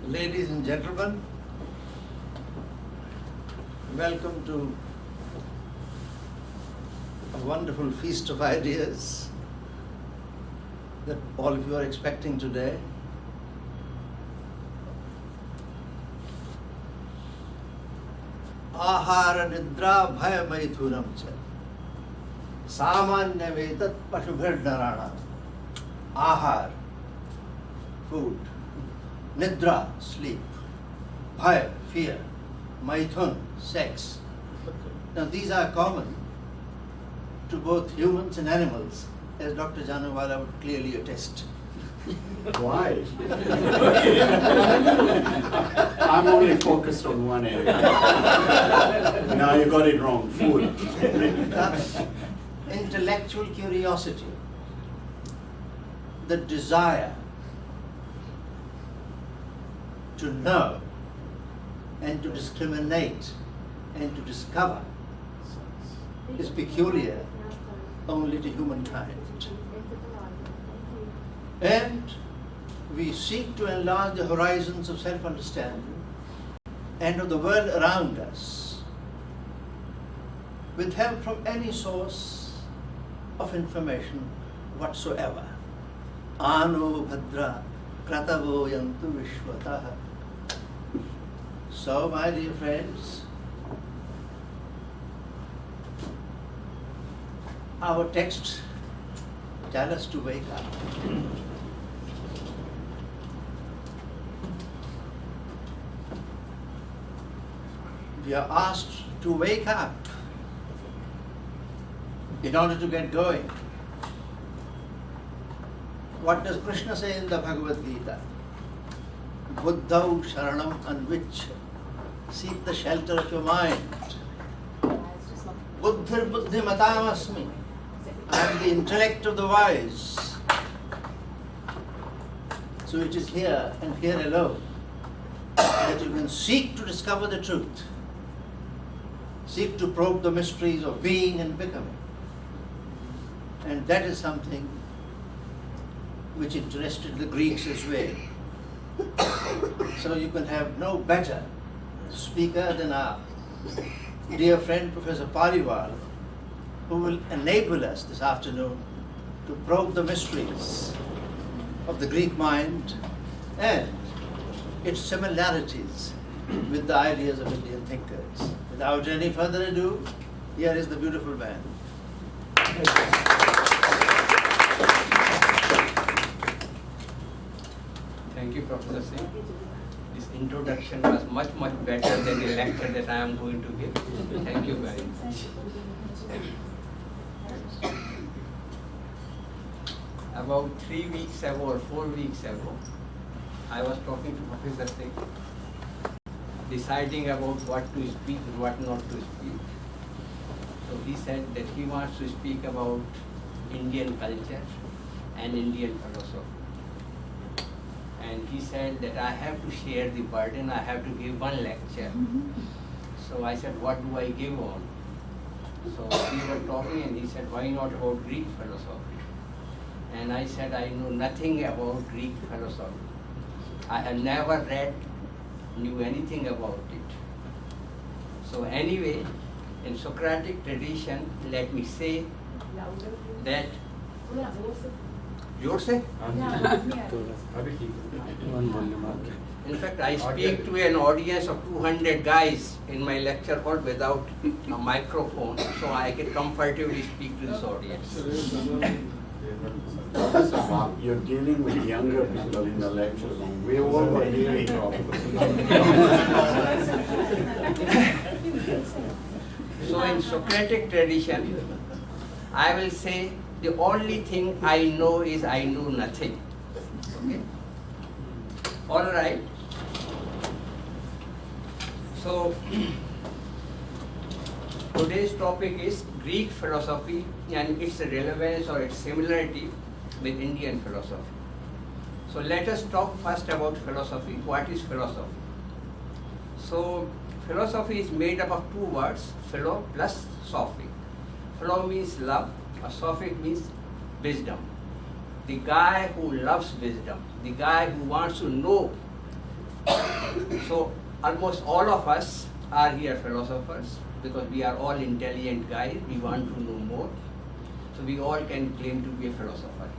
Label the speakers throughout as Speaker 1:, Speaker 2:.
Speaker 1: Ladies and gentlemen, welcome to a wonderful feast of ideas that all of you are expecting today. Ahara nidra bhaya maithunam cha samanya vetat pashubhir narana. Ahar, food. Nidra, sleep. Bhaya, fear. Maithun, sex. Now these are common to both humans and animals, as Dr. Janawala would clearly attest.
Speaker 2: Why? I'm only focused on one area. Now you got it wrong. Food.
Speaker 1: Thus, intellectual curiosity, the desire to know and to discriminate and to discover is peculiar only to humankind. And we seek to enlarge the horizons of self-understanding and of the world around us with help from any source of information whatsoever. Ano bhadra kratavo yantu vishwataha. So, my dear friends, our texts tell us to wake up. We are asked to wake up in order to get going. What does Krishna say in the Bhagavad Gita? Buddhau sharanam anviccha. Seek the shelter of your mind. Buddhir buddhimatam asmi. I am the intellect of the wise. So it is here and here alone that you can seek to discover the truth. Seek to probe the mysteries of being and becoming. And that is something which interested the Greeks as well. So you can have no better speaker than our dear friend Professor Paliwal, who will enable us this afternoon to probe the mysteries of the Greek mind and its similarities with the ideas of Indian thinkers. Without any further ado, here is the beautiful man.
Speaker 3: Thank you, Professor Singh. This introduction was much better than the lecture that I am going to give. Thank you very much. About 3 weeks ago or 4 weeks ago, I was talking to Professor Singh, deciding about what to speak and what not to speak. So he said that he wants to speak about Indian culture and Indian philosophy. And he said that I have to share the burden, I have to give one lecture. So I said, what do I give on? So we were talking and he said, why not about Greek philosophy? And I said, I know nothing about Greek philosophy. I have never knew anything about it. So anyway, in Socratic tradition, let me say that जोर से In fact, I speak to an audience of 200 guys in my lecture hall without a microphone, so I can comfortably speak to this audience.
Speaker 2: You're dealing with younger people in the lecture room. We all were dealing
Speaker 3: So in Socratic tradition, I will say the only thing I know is I know nothing. Okay? All right. So today's topic is Greek philosophy and its relevance or its similarity with Indian philosophy. So let us talk first about philosophy. What is philosophy? So philosophy is made up of two words, philo plus sophic. Philo means love, a sophic means wisdom. The guy who loves wisdom, the guy who wants to know So almost all of us are here philosophers because we are all intelligent guys, we want to know more. So we all can claim to be a philosopher.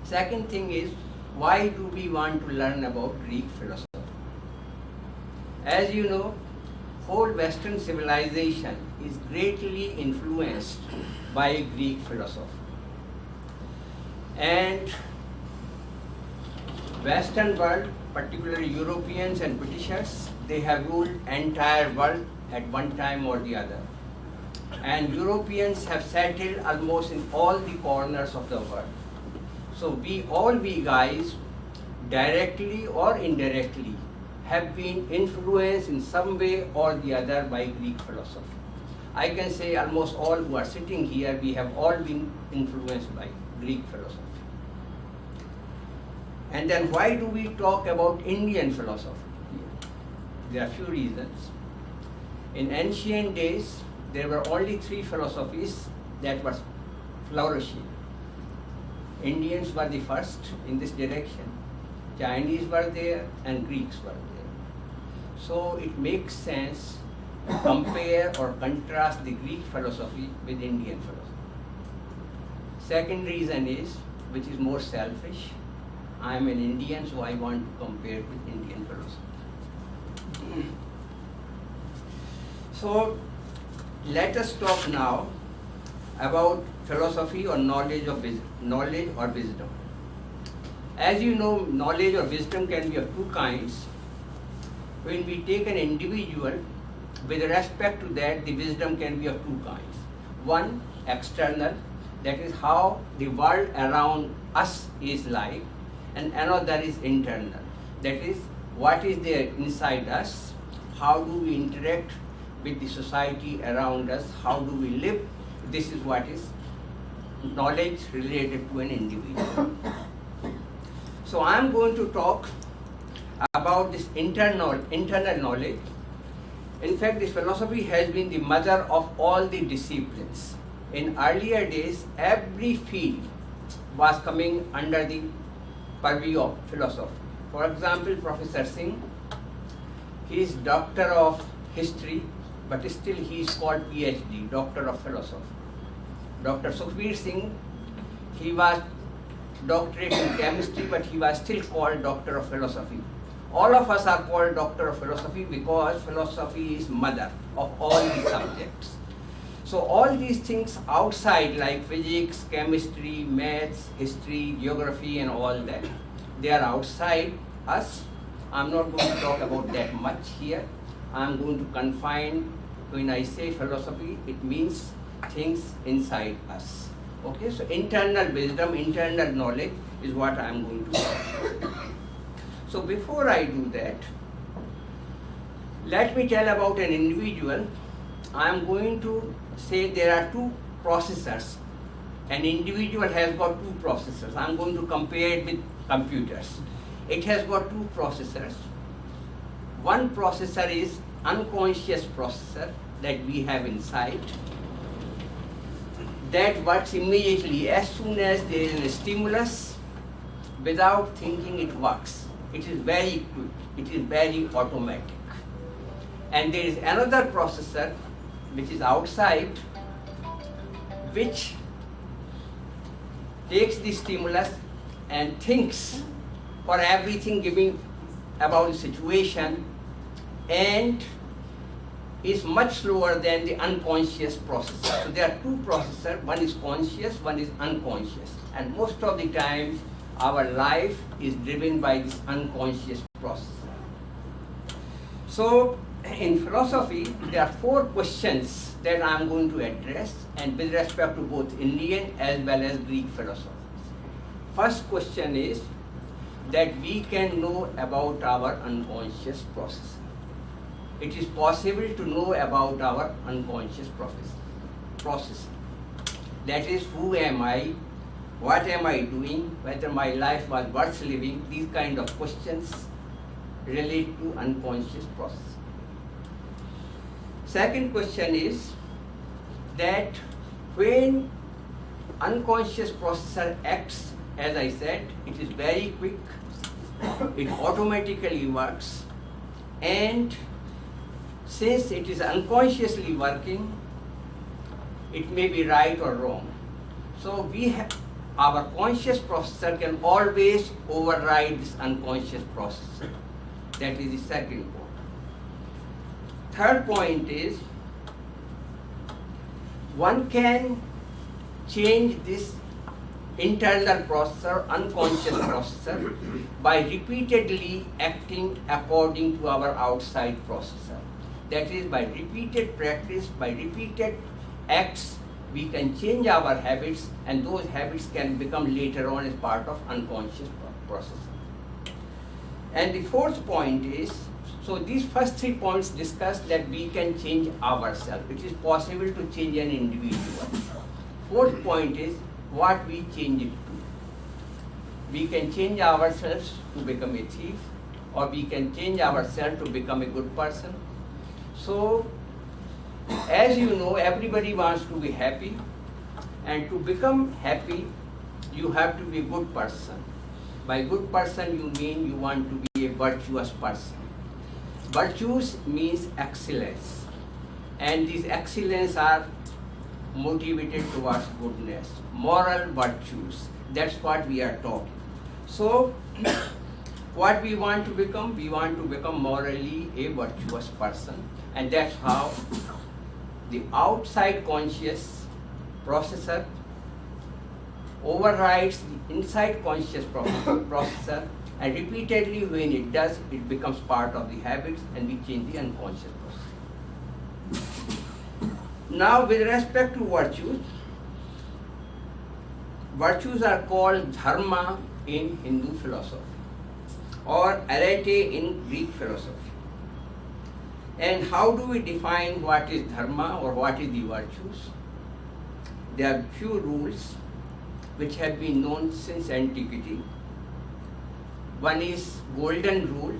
Speaker 3: Second thing is, why do we want to learn about Greek philosophy? As you know, whole Western civilization is greatly influenced by Greek philosophy. And Western world, particularly Europeans and Britishers, they have ruled entire world at one time or the other. And Europeans have settled almost in all the corners of the world. So we guys, directly or indirectly, have been influenced in some way or the other by Greek philosophy. I can say almost all who are sitting here, we have all been influenced by Greek philosophy. And then why do we talk about Indian philosophy? There are a few reasons. In ancient days, there were only three philosophies that were flourishing. Indians were the first in this direction. Chinese were there and Greeks were there. So it makes sense to compare or contrast the Greek philosophy with Indian philosophy. Second reason is, which is more selfish, I am an Indian, so I want to compare it with Indian philosophy. So let us talk now about philosophy or knowledge or wisdom. As you know, knowledge or wisdom can be of two kinds. When we take an individual, with respect to that, the wisdom can be of two kinds. One, external, that is how the world around us is like, and another is internal, that is what is there inside us, how do we interact with the society around us, how do we live. This is what is knowledge related to an individual. So I am going to talk about this internal knowledge. In fact, this philosophy has been the mother of all the disciplines. In earlier days, every field was coming under the purview of philosophy. For example, Professor Singh, he is Doctor of History, but still he is called PhD, Doctor of Philosophy. Dr. Sukhbir Singh, he was doctorate in chemistry, but he was still called Doctor of Philosophy. All of us are called Doctor of Philosophy because philosophy is mother of all the subjects. So all these things outside, like physics, chemistry, maths, history, geography and all that, they are outside us. I'm not going to talk about that much here. I'm going to confine, when I say philosophy, it means things inside us. Okay, so internal wisdom, internal knowledge is what I'm going to talk. So before I do that, let me tell about an individual. I'm going to say there are two processors. An individual has got two processors. I'm going to compare it with computers. It has got two processors. One processor is unconscious processor that we have inside. That works immediately as soon as there is a stimulus. Without thinking, it works. It is very quick. It is very automatic. And there is another processor which is outside, which takes the stimulus and thinks for everything given about the situation and is much slower than the unconscious processor. So there are two processors, one is conscious, one is unconscious. And most of the time, our life is driven by this unconscious processor. So in philosophy, there are four questions that I am going to address, and with respect to both Indian as well as Greek philosophy. First question is that we can know about our unconscious processor. It is possible to know about our unconscious processor. That is, who am I, what am I doing, whether my life was worth living, these kind of questions relate to unconscious processor. Second question is that when unconscious processor acts, as I said, it is very quick it automatically works, and since it is unconsciously working, it may be right or wrong. So we have, our conscious processor can always override this unconscious processor. That is the second point. Third point is, one can change this internal processor, unconscious processor, by repeatedly acting according to our outside processor. That is, by repeated practice, by repeated acts, we can change our habits, and those habits can become later on as part of unconscious processor. And the fourth point is, so these first 3 points discuss that we can change ourselves. It is possible to change an individual. Fourth point is what we change it to. We can change ourselves to become a thief, or we can change ourselves to become a good person. So, as you know, everybody wants to be happy, and to become happy, you have to be a good person. By good person, you mean you want to be a virtuous person. Virtues means excellence, and these excellence are motivated towards goodness, moral virtues. That's what we are talking. So, what we want to become? We want to become morally a virtuous person, and that's how the outside conscious processor overrides the inside conscious processor, and repeatedly when it does, it becomes part of the habits, and we change the unconscious process. Now, with respect to virtues, virtues are called dharma in Hindu philosophy, or arete in Greek philosophy. And how do we define what is dharma or what is the virtues? There are few rules which have been known since antiquity. One is golden rule,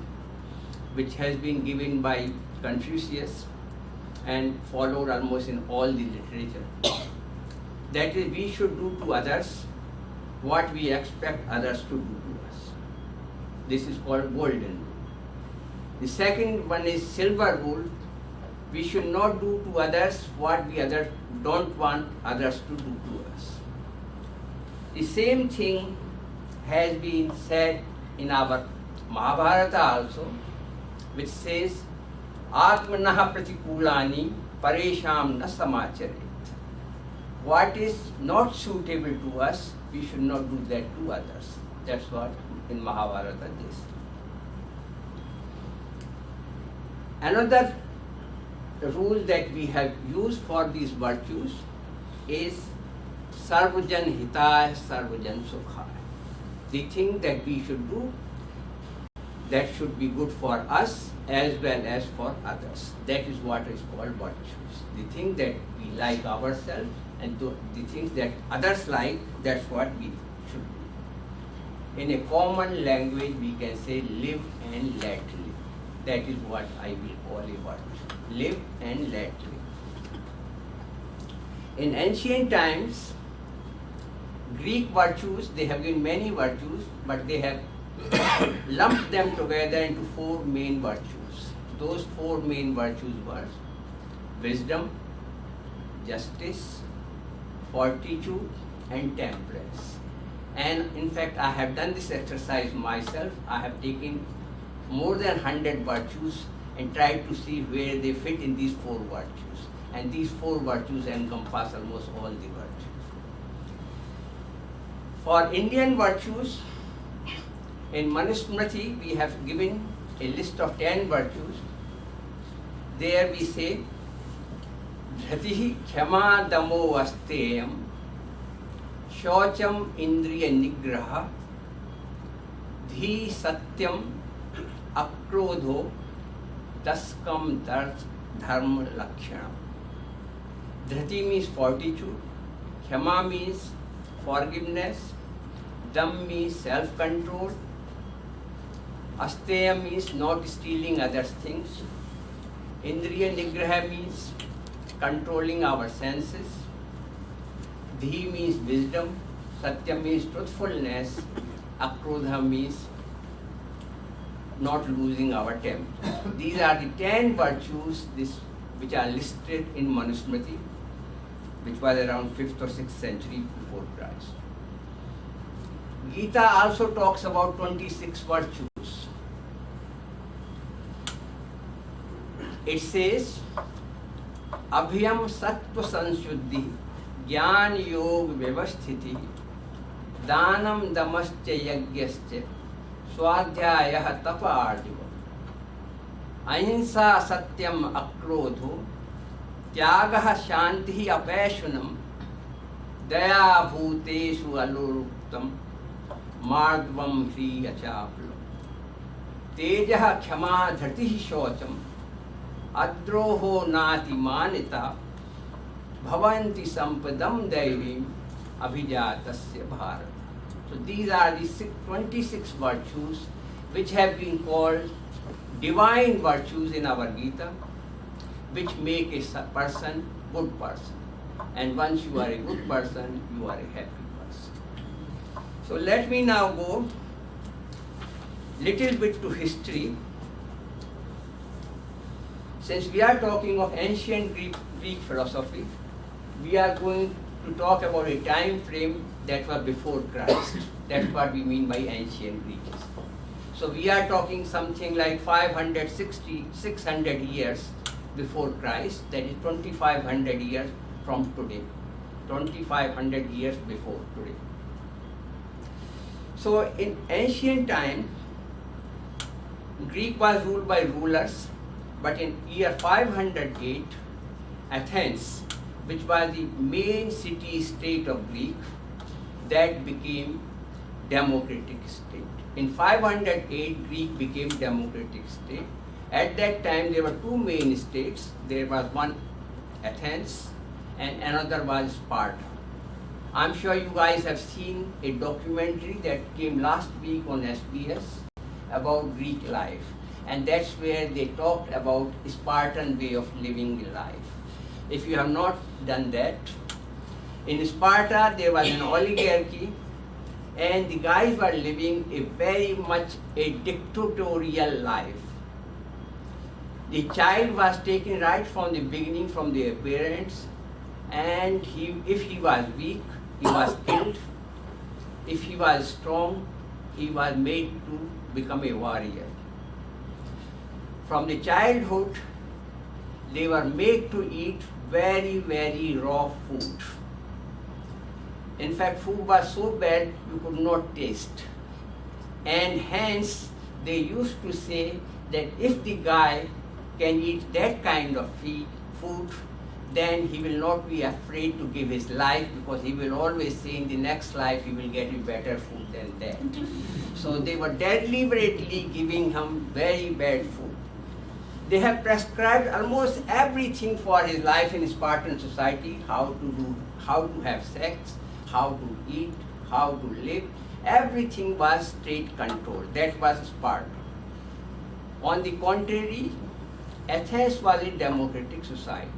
Speaker 3: which has been given by Confucius and followed almost in all the literature. That is, we should do to others what we expect others to do to us. This is called golden rule. The second one is silver rule. We should not do to others what we others don't want others to do to us. The same thing has been said in our Mahabharata also, which says, Atmanah pratikulani paresham na samacharet. What is not suitable to us, we should not do that to others. That's what in Mahabharata is. Another rule that we have used for these virtues is Sarvajan hitaya, Sarvajan sukhaya. The thing that we should do that should be good for us as well as for others. That is what is called virtues. The thing that we like ourselves and the things that others like, that's what we should do. In a common language, we can say live and let live. That is what I will call a virtue. Live and let live. In ancient times, Greek virtues, they have given many virtues, but they have lumped them together into 4 main virtues. Those 4 main virtues were wisdom, justice, fortitude, and temperance. And in fact, I have done this exercise myself. I have taken more than 100 virtues and tried to see where they fit in these 4 virtues. And these 4 virtues encompass almost all the virtues. For Indian virtues, in Manusmriti, we have given a list of 10 virtues. There we say, Dhratihi khyama damo asteyam, Shaucham indriya nigraha, Dhi satyam akrodho, Taskam dharma lakshanam. Dhrati means fortitude, Khyama means forgiveness, Dam means self-control, Asteya means not stealing others' things, Indriya Nigraha means controlling our senses, Dhi means wisdom, Satya means truthfulness, Akrodha means not losing our temper. These are the 10 virtues which are listed in Manusmriti, which was around 5th or 6th century before Christ. Gita also talks about 26 virtues. It says, Abhyam Sattva Sanshuddhi, Jnana Yoga Vyavasthiti, Danam Damascha Yagyascha, Swadhyayah Tapa Arjava, Ahimsa Satyam Akrodho, Tyagah Shanti Apashunam, Daya Bhuteshu Aluruktam, Mardvam Hri Achaplam, Tejah Kshama Dhrati Shocham, Adroho Nati Manita, Bhavanti Sampadam Daivim, Abhijatasya Bharat. So these are the 26 virtues which have been called divine virtues in our Gita, which make a person good person. And once you are a good person, you are a happy person. So let me now go little bit to history. Since we are talking of ancient Greek philosophy, we are going to talk about a time frame that was before Christ. That's what we mean by ancient Greeks. So we are talking something like 600 years before Christ, that is 2500 years from today. 2500 years before today. So in ancient time, Greek was ruled by rulers, but in year 508, Athens, which was the main city-state of Greek, that became democratic state. In 508, Greek became democratic state. At that time, there were two main states. There was one Athens and another was Sparta. I'm sure you guys have seen a documentary that came last week on SBS about Greek life. And that's where they talked about Spartan way of living life. If you have not done that, in Sparta there was an oligarchy and the guys were living a very much a dictatorial life. The child was taken right from the beginning from their parents, and if he was weak, he was killed. If he was strong, he was made to become a warrior. From the childhood, they were made to eat very, very raw food. In fact, food was so bad you could not taste. And hence, they used to say that if the guy can eat that kind of food, then he will not be afraid to give his life, because he will always say in the next life he will get a better food than that. So they were deliberately giving him very bad food. They have prescribed almost everything for his life in Spartan society, how to have sex, how to eat, how to live. Everything was state controlled. That was Sparta. On the contrary, Athens was a democratic society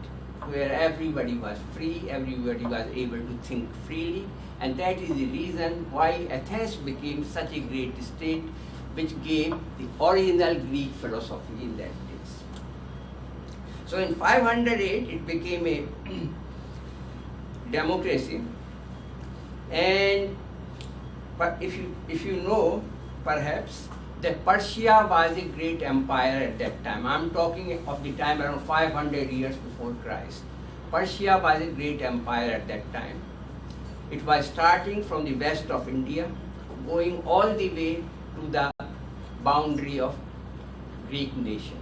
Speaker 3: where everybody was free, everybody was able to think freely, and that is the reason why Athens became such a great state, which gave the original Greek philosophy in that place. So in 508 it became a democracy, and but if you know perhaps that Persia was a great empire at that time. I'm talking of the time around 500 years before Christ. Persia was a great empire at that time. It was starting from the west of India, going all the way to the boundary of Greek nation.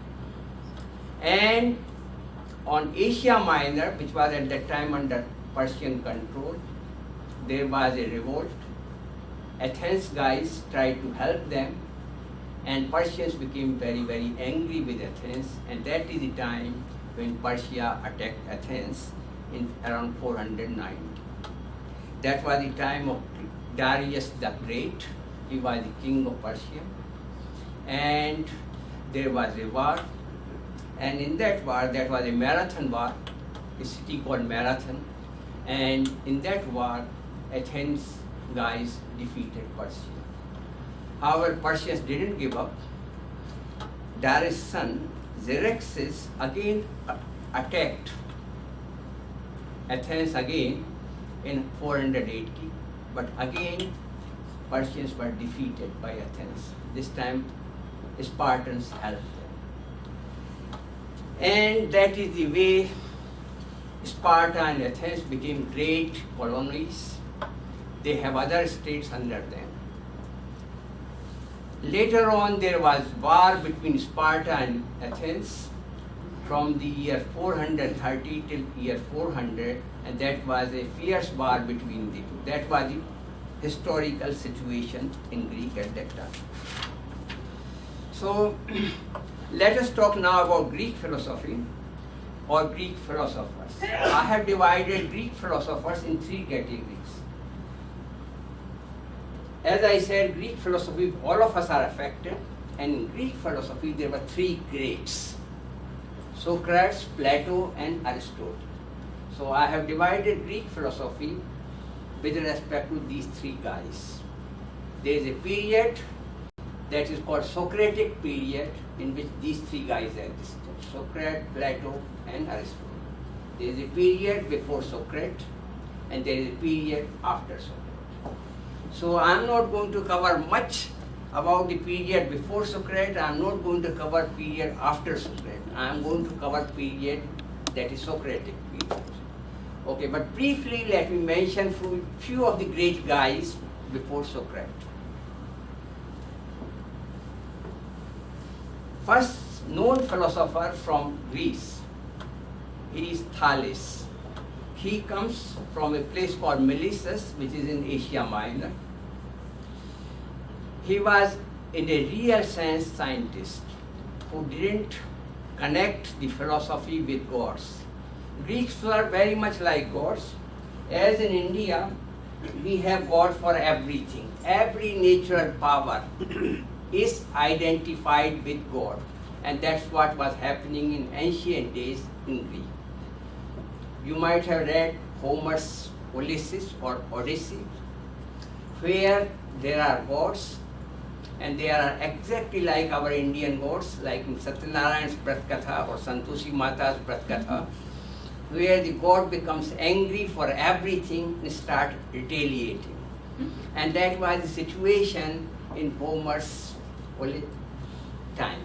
Speaker 3: And on Asia Minor, which was at that time under Persian control, there was a revolt. Athens guys tried to help them, and Persians became very, very angry with Athens, and that is the time when Persia attacked Athens in around 490. That was the time of Darius the Great. He was the king of Persia, and there was a war, and in that war, that was a Marathon war, a city called Marathon, and in that war, Athens guys defeated Persia. However, Persians didn't give up. Darius' son, Xerxes, again attacked Athens again in 480, but again Persians were defeated by Athens. This time Spartans helped them. And that is the way Sparta and Athens became great colonies. They have other states under them. Later on there was war between Sparta and Athens from the year 430 till year 400, and that was a fierce war between the two. That was the historical situation in Greek at that time. So let us talk now about Greek philosophy or Greek philosophers. I have divided Greek philosophers in three categories. As I said, Greek philosophy, all of us are affected, and in Greek philosophy there were three greats: Socrates, Plato, and Aristotle. So I have divided Greek philosophy with respect to these three guys. There is a period that is called Socratic period in which these three guys existed: Socrates, Plato, and Aristotle. There is a period before Socrates, and there is a period after Socrates. So I am not going to cover much about the period before Socrates. I am not going to cover period after Socrates. I am going to cover period that is Socratic period. Okay, but briefly let me mention few of the great guys before Socrates. First known philosopher from Greece, he is Thales. He comes from a place called Miletus, which is in Asia Minor. He was in a real sense scientist who didn't connect the philosophy with gods. Greeks were very much like gods. As in India, we have God for everything. Every natural power is identified with God. And that's what was happening in ancient days in Greece. You might have read Homer's Ulysses or Odyssey, where there are gods, and they are exactly like our Indian gods, like in Satyanarayan's Brat Katha or Santoshi Mata's Brat Katha, where the god becomes angry for everything and starts retaliating. And that was the situation in Homer's time.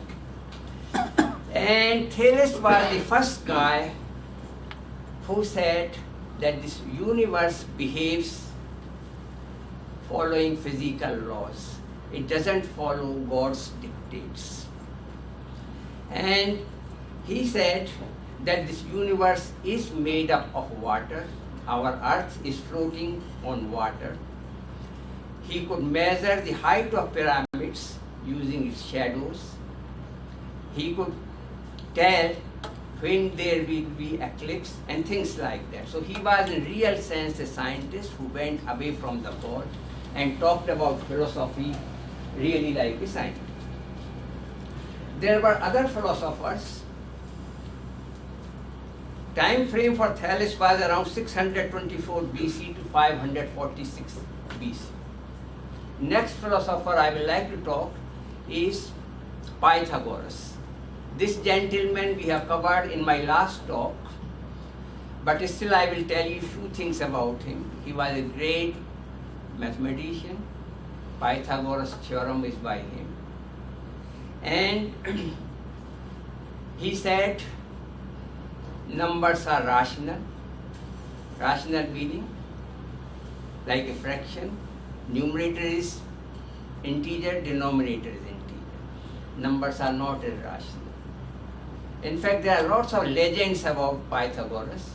Speaker 3: And Thales was the first guy who said that this universe behaves following physical laws. It doesn't follow God's dictates. And he said that this universe is made up of water. Our earth is floating on water. He could measure the height of pyramids using its shadows. He could tell when there will be eclipse and things like that. So he was in real sense a scientist who went away from the God and talked about philosophy really like a scientist. There were other philosophers. Time frame for Thales was around 624 BC to 546 BC. Next philosopher I would like to talk is Pythagoras. This gentleman we have covered in my last talk, but still I will tell you a few things about him. He was a great mathematician. Pythagoras' theorem is by him. And he said numbers are rational. Rational meaning like a fraction. Numerator is integer, denominator is integer. Numbers are not irrational. In fact, there are lots of legends about Pythagoras.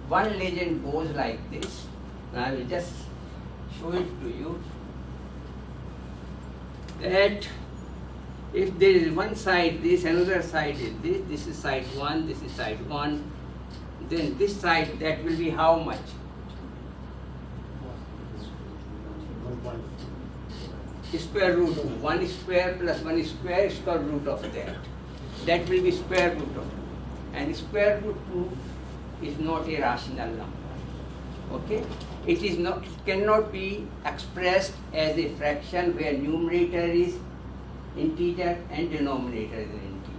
Speaker 3: One legend goes like this, and I will just show it to you. That if there is one side this, another side is this is side 1, this is side 1, then this side, that will be how much? Square root of 1 square plus 1 square, square root of that. That will be square root of 2. And square root 2 is not a rational number. Okay? It cannot be expressed as a fraction where numerator is integer and denominator is an integer.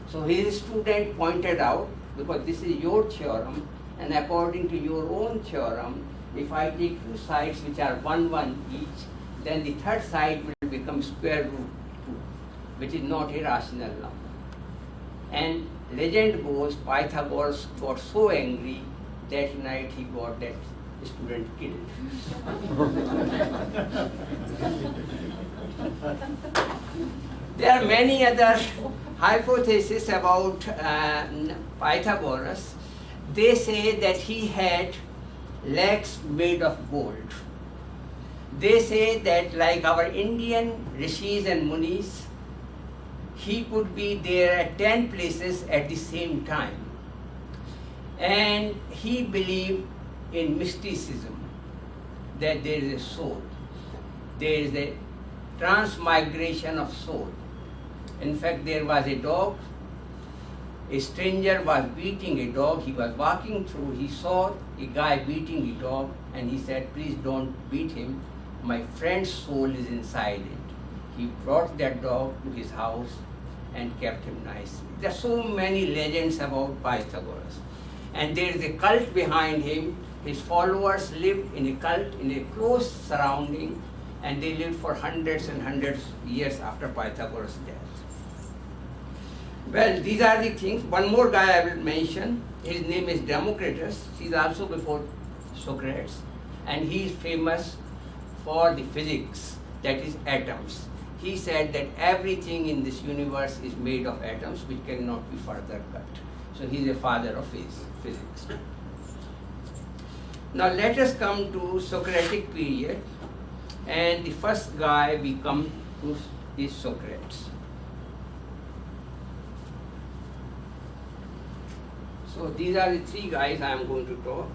Speaker 3: So his student pointed out, because this is your theorem, and according to your own theorem, if I take two sides which are 1, 1 each, then the third side will become square root 2, which is not a rational number. And legend goes, Pythagoras got so angry that night he got that student killed. There are many other hypotheses about Pythagoras. They say that he had legs made of gold. They say that like our Indian rishis and munis, he could be there at 10 places at the same time. And he believed in mysticism, that there is a soul. There is a transmigration of soul. In fact, there was a dog. A stranger was beating a dog. He was walking through. He saw a guy beating the dog, and he said, "Please don't beat him. My friend's soul is inside it." He brought that dog to his house and kept him nicely. There are so many legends about Pythagoras. And there is a cult behind him. His followers lived in a cult, in a close surrounding, and they lived for hundreds and hundreds of years after Pythagoras' death. Well, these are the things. One more guy I will mention. His name is Democritus. He is also before Socrates, and he is famous for the physics, that is atoms. He said that everything in this universe is made of atoms which cannot be further cut. So he is a father of physics. Now let us come to Socratic period, and the first guy we come to is Socrates. So these are the three guys I am going to talk.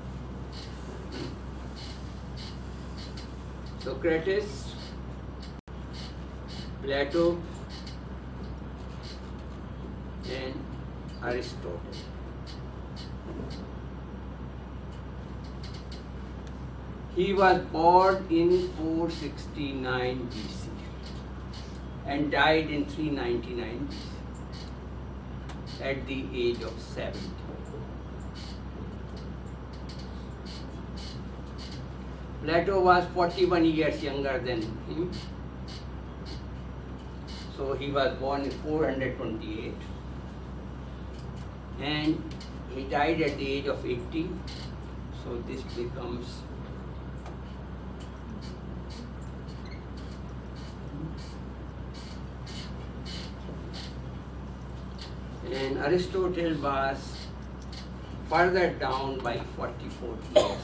Speaker 3: Socrates, Plato, and Aristotle. He was born in 469 BC and died in 399 BC at the age of 70. Plato was 41 years younger than him. So he was born in 428 and he died at the age of 80. So this becomes and Aristotle was further down by 44 years.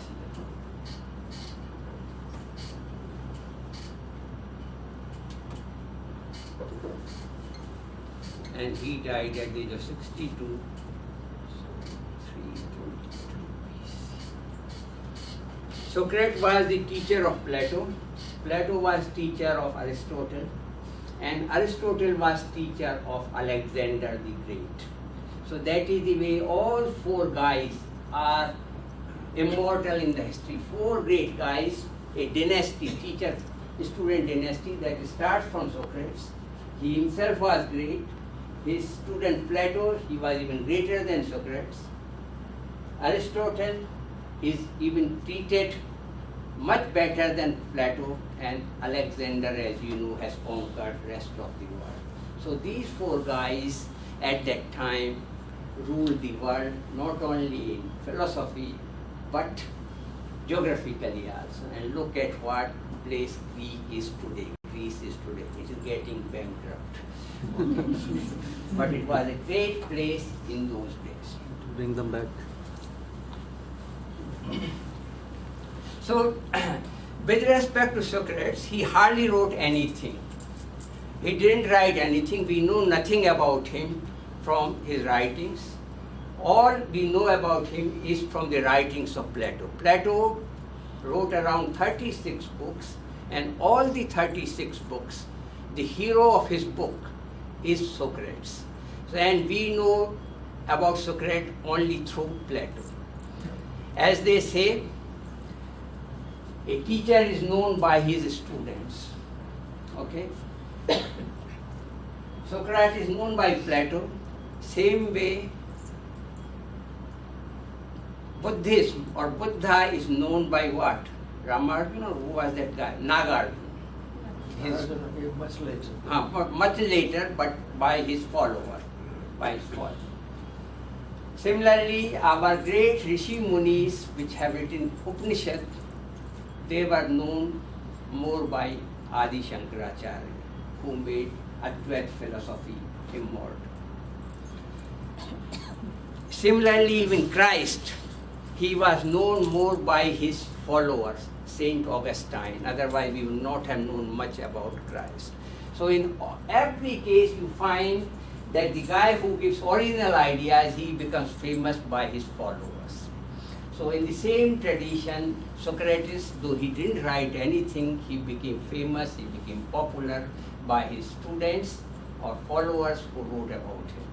Speaker 3: And he died at the age of 62. So 322 BC. Socrates was the teacher of Plato. Plato was teacher of Aristotle. And Aristotle was teacher of Alexander the Great. So that is the way all four guys are immortal in the history. Four great guys, a dynasty, teacher-student dynasty that starts from Socrates. He himself was great. His student Plato, he was even greater than Socrates. Aristotle is even treated much better than Plato, and Alexander, as you know, has conquered the rest of the world. So these four guys at that time ruled the world, not only in philosophy, but geographically also. And look at what place Greece is today. Greece is today. It is getting bankrupt. But it was a great place in those days.
Speaker 4: To bring them back.
Speaker 3: So, with respect to Socrates, he hardly wrote anything. He didn't write anything. We know nothing about him from his writings. All we know about him is from the writings of Plato. Plato wrote around 36 books, and all the 36 books, the hero of his book is Socrates. And we know about Socrates only through Plato. As they say, a teacher is known by his students. Okay? Socrates is known by Plato, same way Buddhism or Buddha is known by what? Ramarjuna, or who was that guy? Nagarjuna.
Speaker 1: Much later.
Speaker 3: But much later, but by his follower, Similarly, our great Rishi Munis, which have written Upanishad, they were known more by Adi Shankaracharya, who made Advaita philosophy immortal. Similarly, even Christ, he was known more by his followers, Saint Augustine. Otherwise, we would not have known much about Christ. So in every case, you find that the guy who gives original ideas, he becomes famous by his followers. So in the same tradition, Socrates, though he didn't write anything, he became famous, he became popular by his students or followers who wrote about him.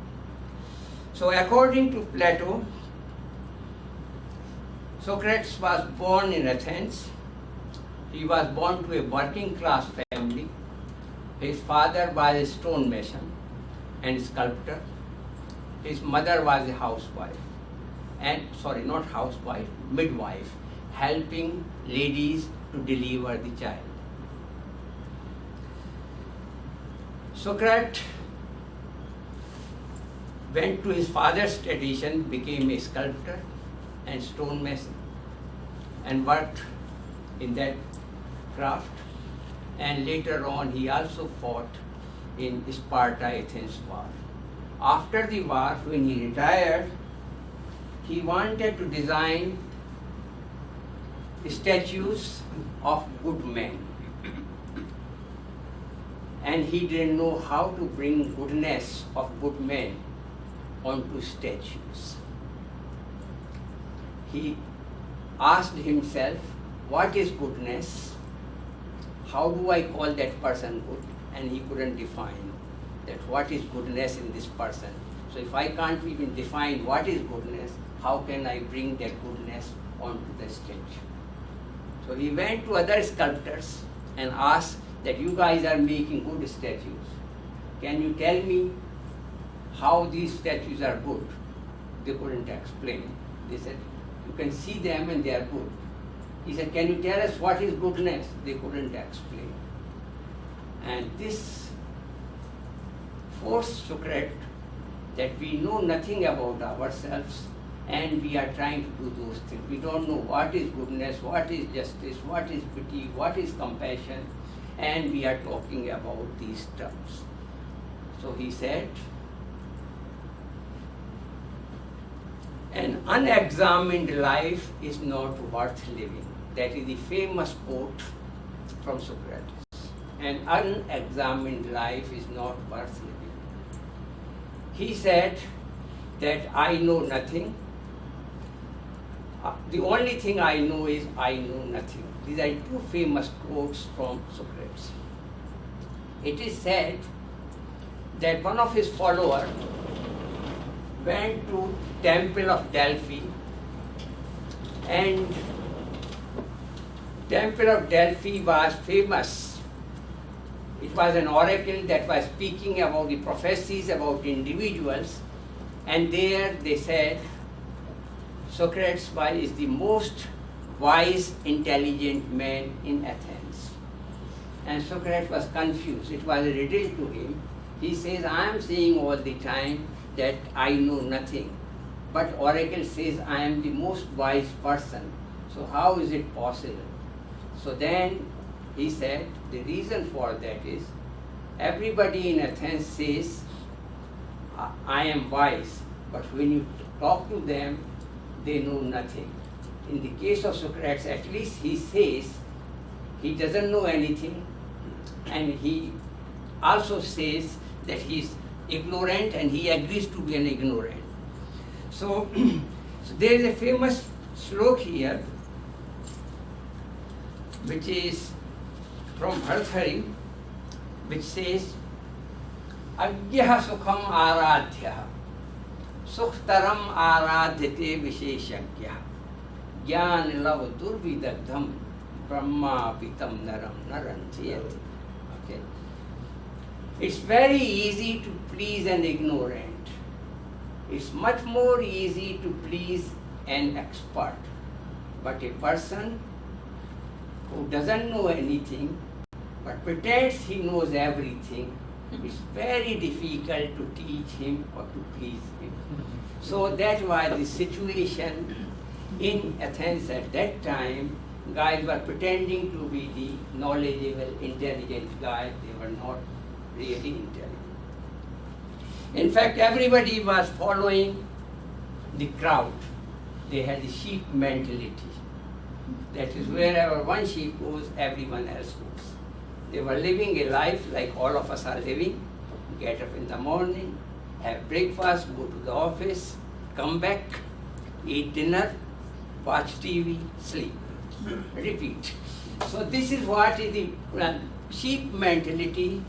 Speaker 3: So according to Plato, Socrates was born in Athens. He was born to a working class family. His father was a stonemason and sculptor. His mother was a housewife, midwife, helping ladies to deliver the child. Socrates went to his father's tradition, became a sculptor and stonemason, and worked in that craft. And later on, he also fought in Sparta-Athens war. After the war, when he retired, he wanted to design statues of good men. And he didn't know how to bring goodness of good men onto statues. He asked himself, what is goodness? How do I call that person good? And he couldn't define that what is goodness in this person. So if I can't even define what is goodness, how can I bring that goodness onto the statue? So he went to other sculptors and asked that you guys are making good statues. Can you tell me how these statues are good? They couldn't explain. They said, you can see them and they are good. He said, can you tell us what is goodness? They couldn't explain. And this forced Socrates that we know nothing about ourselves and we are trying to do those things. We don't know what is goodness, what is justice, what is pity, what is compassion, and we are talking about these terms. So he said, an unexamined life is not worth living. That is the famous quote from Socrates. An unexamined life is not worth living. He said that I know nothing. The only thing I know is I know nothing. These are two famous quotes from Socrates. It is said that one of his followers went to Temple of Delphi, and Temple of Delphi was famous. It was an oracle that was speaking about the prophecies about individuals, and there they said Socrates is the most wise, intelligent man in Athens. And Socrates was confused. It was a riddle to him. He says, I am saying all the time that I know nothing, but oracle says I am the most wise person. So how is it possible? So then he said, the reason for that is, everybody in Athens says, I am wise, but when you talk to them, they know nothing. In the case of Socrates, at least he says he doesn't know anything, and he also says that he is ignorant and he agrees to be an ignorant. So there is a famous slok here, which is from Bharthari, which says, Agyaha sukham aradhya, sukhtaram aradhyate visheshagya, jnana lav durvidagdham, brahma pitam naram naranchayati. Okay. It's very easy to please an ignorant. It's much more easy to please an expert. But a person who doesn't know anything but pretends he knows everything, it's very difficult to teach him or to please him. So that was the situation in Athens at that time. Guys were pretending to be the knowledgeable, intelligent guys. They were not really intelligent. In fact, everybody was following the crowd. They had the sheep mentality. That is, wherever one sheep goes, everyone else goes. They were living a life like all of us are living. Get up in the morning, have breakfast, go to the office, come back, eat dinner, watch TV, sleep. Repeat. So this is what is the sheep mentality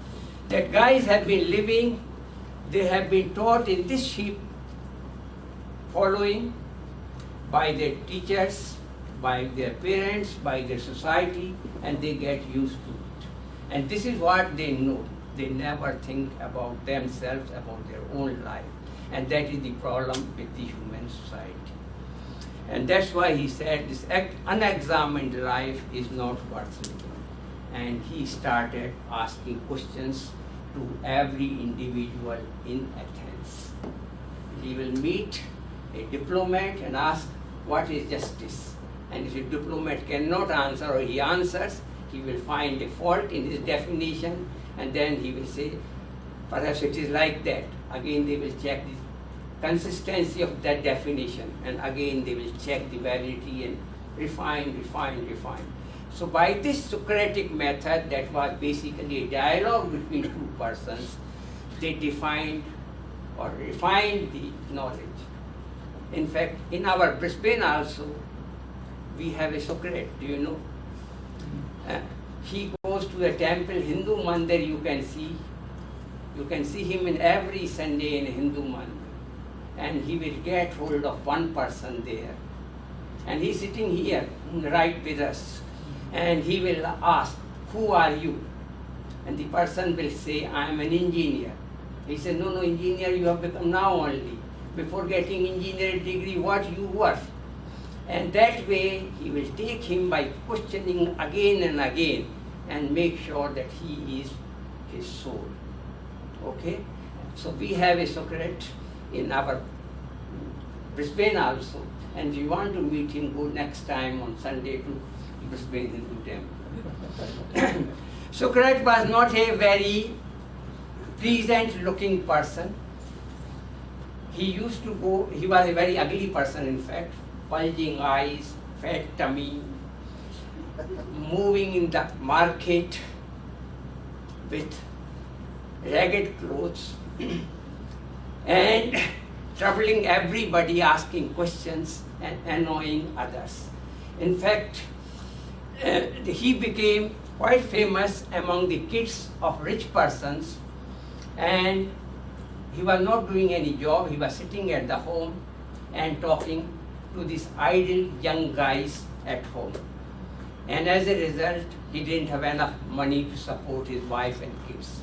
Speaker 3: that guys have been living. They have been taught in this sheep following by their teachers, by their parents, by their society, and they get used to it. And this is what they know. They never think about themselves, about their own life. And that is the problem with the human society. And that's why he said this unexamined life is not worth living. And he started asking questions to every individual in Athens. He will meet a diplomat and ask, what is justice? And if a diplomat cannot answer or he answers, he will find a fault in his definition, and then he will say, perhaps it is like that. Again, they will check the consistency of that definition, and again they will check the validity and refine. So by this Socratic method, that was basically a dialogue between two persons, they defined or refined the knowledge. In fact, in our Brisbane also, we have a Socrates, do you know? He goes to the temple, Hindu mandir you can see him in every Sunday in a Hindu mandir. And he will get hold of one person there. And he's sitting here, right with us. And he will ask, who are you? And the person will say, I am an engineer. He said, no, engineer you have become now only. Before getting engineering degree, what you were? And that way, he will take him by questioning again and again and make sure that he is his soul. Okay? So we have a Socrates in our Brisbane also, and if you want to meet him, go next time on Sunday to Brisbane Hindu Temple. Socrates was not a very pleasant looking person. He was a very ugly person in fact, bulging eyes, fat tummy, moving in the market with ragged clothes and troubling everybody, asking questions and annoying others. In fact, he became quite famous among the kids of rich persons, and he was not doing any job. He was sitting at the home and talking to these idle young guys at home. And as a result, he didn't have enough money to support his wife and kids.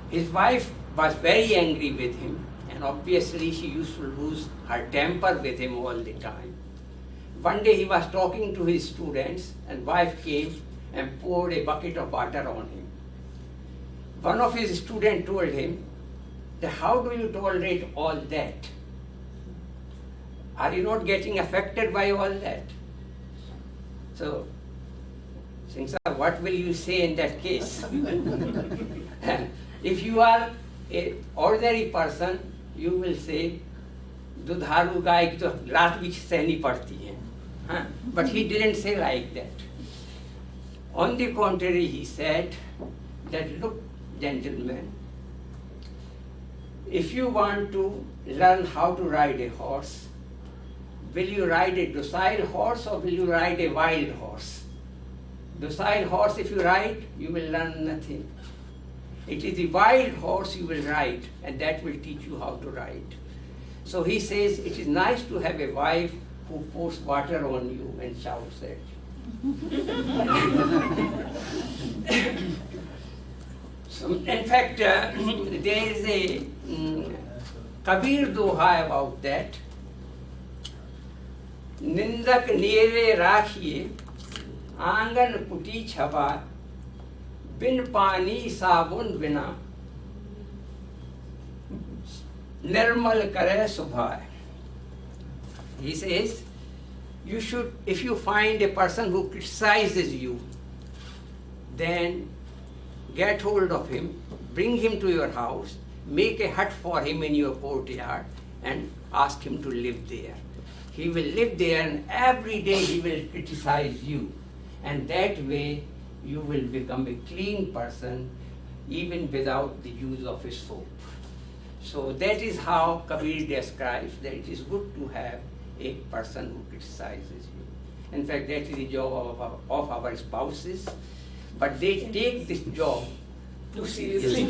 Speaker 3: His wife was very angry with him, and obviously she used to lose her temper with him all the time. One day he was talking to his students, and wife came and poured a bucket of water on him. One of his students told him, that how do you tolerate all that? Are you not getting affected by all that? So, Singh sir, what will you say in that case? If you are an ordinary person, you will say, दुधारू गाय की तो लात भी सहनी पड़ती है. But he didn't say like that. On the contrary, he said that, look, gentlemen, if you want to learn how to ride a horse, will you ride a docile horse or will you ride a wild horse? Docile horse, if you ride, you will learn nothing. It is the wild horse you will ride, and that will teach you how to ride. So he says, it is nice to have a wife who pours water on you and shouts at you.
Speaker 4: So, in fact, there is a Kabir Doha about that. निंदक नेरे राखिए आंगन कुटी छपा बिन पानी साबुन बिना निर्मल करे सुभाए. He says, you should, if you find a person who criticizes you, then get hold of him, bring him to your house, make a hut for him in your courtyard, and ask him to live there. He will live there, and every day he will criticize you. And that way you will become a clean person even without the use of a soap. So that is how Kabir describes that it is good to have a person who criticizes you. In fact, that is the job of our spouses, but they take this job too seriously.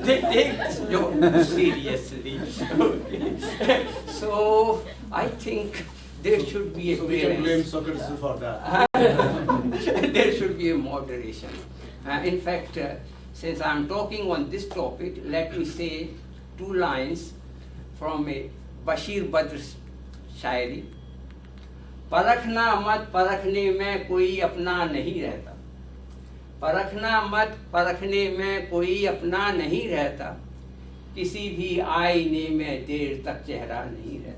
Speaker 4: They take this job too seriously. Okay. So I think there should be a
Speaker 2: So we can blame
Speaker 4: balance.
Speaker 2: Socrates for that.
Speaker 4: There should be a moderation. In fact, since I am talking on this topic, let me say 2 lines from a Bashir Badr शायरी. परखना मत परखने में कोई अपना नहीं रहता. परखना मत परखने में कोई अपना नहीं रहता. किसी भी आईने में देर तक चेहरा नहीं रहता.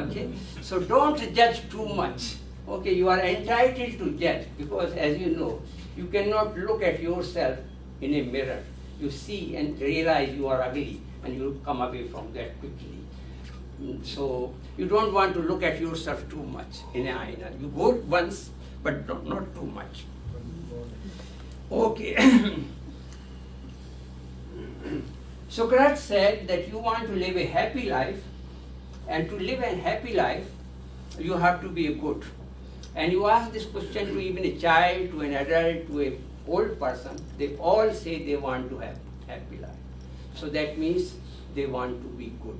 Speaker 4: Okay, so don't judge too much. Okay, you are entitled to judge because, as you know, you cannot look at yourself in a mirror. You see and realize you are ugly, and you come away from that quickly. So you don't want to look at yourself too much in an aina. You go once, but not too much. Okay. Socrates said that you want to live a happy life, and to live a happy life, you have to be a good. And you ask this question to even a child, to an adult, to an old person, they all say they want to have happy life. So that means they want to be good.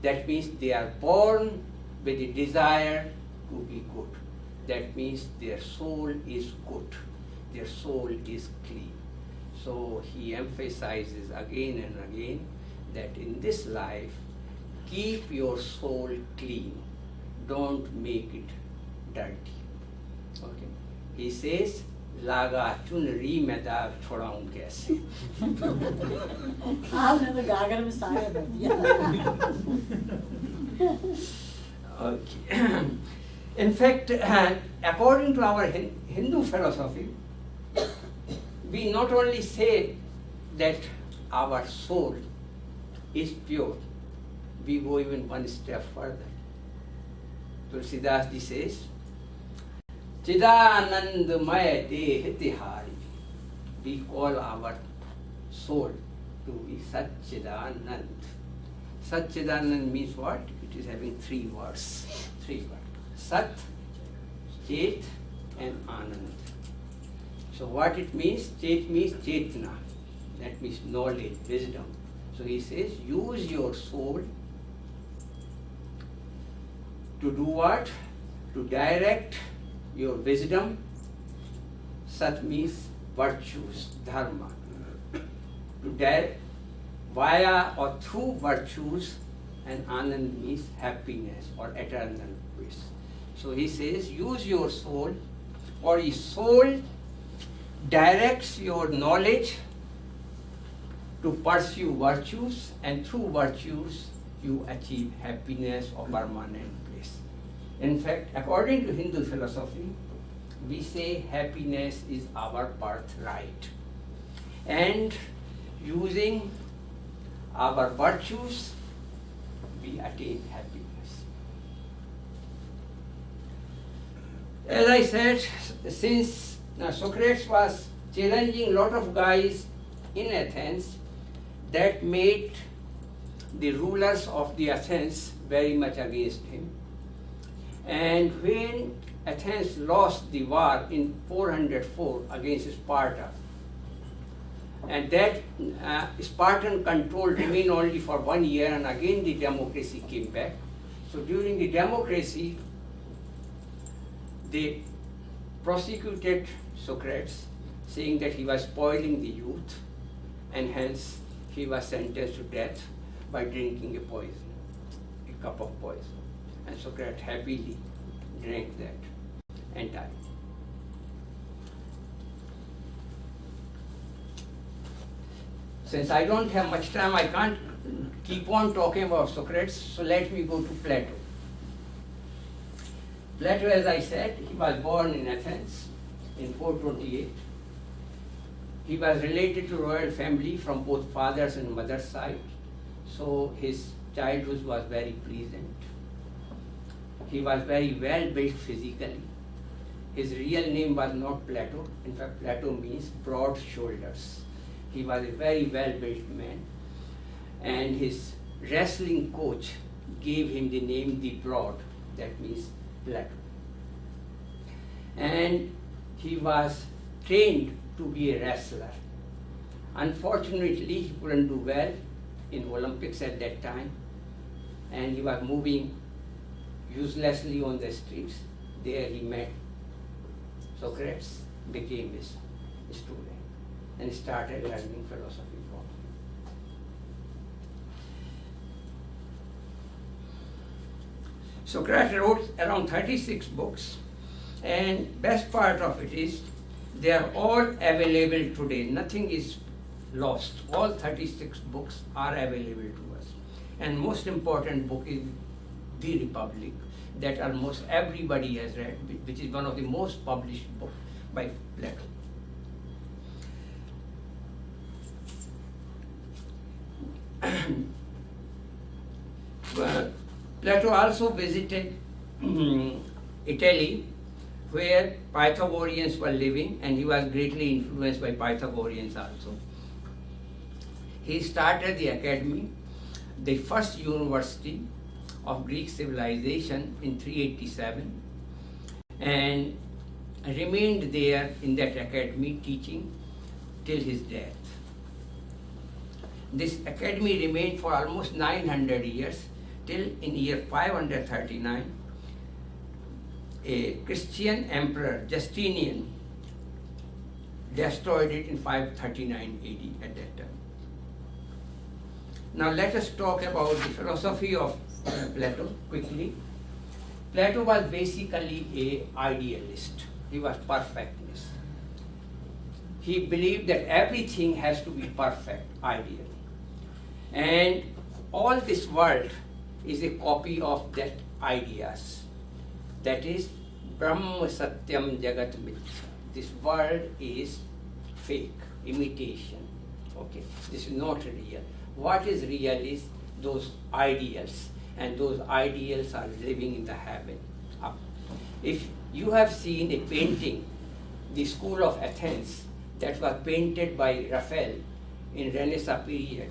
Speaker 4: That means they are born with a desire to be good. That means their soul is good. Their soul is clean. So he emphasizes again and again that in this life, keep your soul clean. Don't make it dirty. Okay. He says, लागा चुनरी में दाग छोड़ाऊं कैसे.
Speaker 5: आपने तो गागर में साया भर दिया.
Speaker 4: Okay. In fact, according to our Hindu philosophy, we not only say that our soul is pure, we go even one step further. Tulsidas ji says, Chidanandamaya Deh Tihari. We call our soul to be Satchidanand. Satchidanand means what? It is having 3 words. 3 words. Sat, Chet, and Anand. So what it means? Chet means Chetna. That means knowledge, wisdom. So he says, use your soul to do what? To direct your wisdom. Sat means virtues, dharma. To direct via or through virtues, and Anand means happiness or eternal bliss. So he says, use your soul, or your soul directs your knowledge to pursue virtues, and through virtues you achieve happiness or permanent bliss. In fact, according to Hindu philosophy, we say happiness is our birthright. And using our virtues, we attain happiness. As I said, since Socrates was challenging a lot of guys in Athens, that made the rulers of the Athens very much against him. And when Athens lost the war in 404 against Sparta, and that Spartan control remained only for 1 year, and again the democracy came back. So during the democracy, they prosecuted Socrates, saying that he was spoiling the youth, and hence he was sentenced to death by drinking a poison, a cup of poison. And Socrates happily drank that and died. Since I don't have much time, I can't keep on talking about Socrates, so let me go to Plato. Plato, as I said, he was born in Athens in 428. He was related to royal family from both father's and mother's side, so his childhood was very pleasant. He was very well built physically. His real name was not Plato. In fact, Plato means broad shoulders. He was a very well built man, and his wrestling coach gave him the name the Broad, that means Plato. And he was trained to be a wrestler. Unfortunately, he couldn't do well in Olympics at that time, and he was moving uselessly on the streets. There he met Socrates, became his student, and started learning philosophy from him. Socrates wrote around 36 books, and best part of it is they are all available today. Nothing is lost. All 36 books are available to us. And most important book is The Republic, that almost everybody has read, which is one of the most published books by Plato. Plato also visited Italy, where Pythagoreans were living, and he was greatly influenced by Pythagoreans also. He started the academy, the first university of Greek civilization in 387, and remained there in that academy teaching till his death. This academy remained for almost 900 years, till in year 539, a Christian emperor, Justinian, destroyed it in 539 AD at that time. Now let us talk about the philosophy of Plato quickly. Plato was basically an idealist. He was perfectness. He believed that everything has to be perfect, ideal. And all this world is a copy of that ideas. That is, Brahma Satyam Jagat Mithya. This world is fake, imitation. Okay, this is not real. What is real is those ideals, and those ideals are living in the heaven. If you have seen a painting, the School of Athens, that was painted by Raphael in Renaissance period.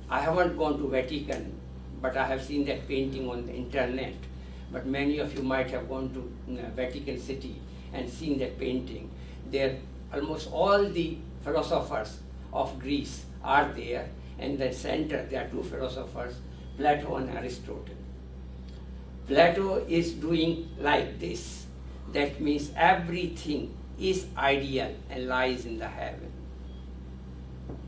Speaker 4: I haven't gone to Vatican, but I have seen that painting on the internet. But many of you might have gone to Vatican City and seen that painting. There, almost all the philosophers of Greece are there, and in the center there are two philosophers, Plato and Aristotle. Plato is doing like this. That means everything is ideal and lies in the heaven.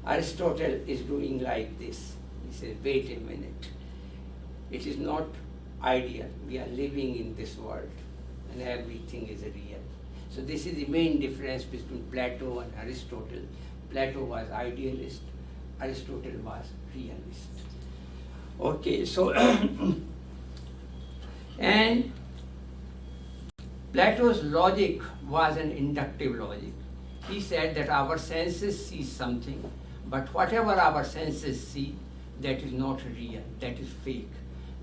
Speaker 4: Aristotle is doing like this. He says, wait a minute. It is not ideal. We are living in this world, and everything is real. So this is the main difference between Plato and Aristotle. Plato was idealist, Aristotle was realist. Okay, so and Plato's logic was an inductive logic. He said that our senses see something, but whatever our senses see, that is not real, that is fake,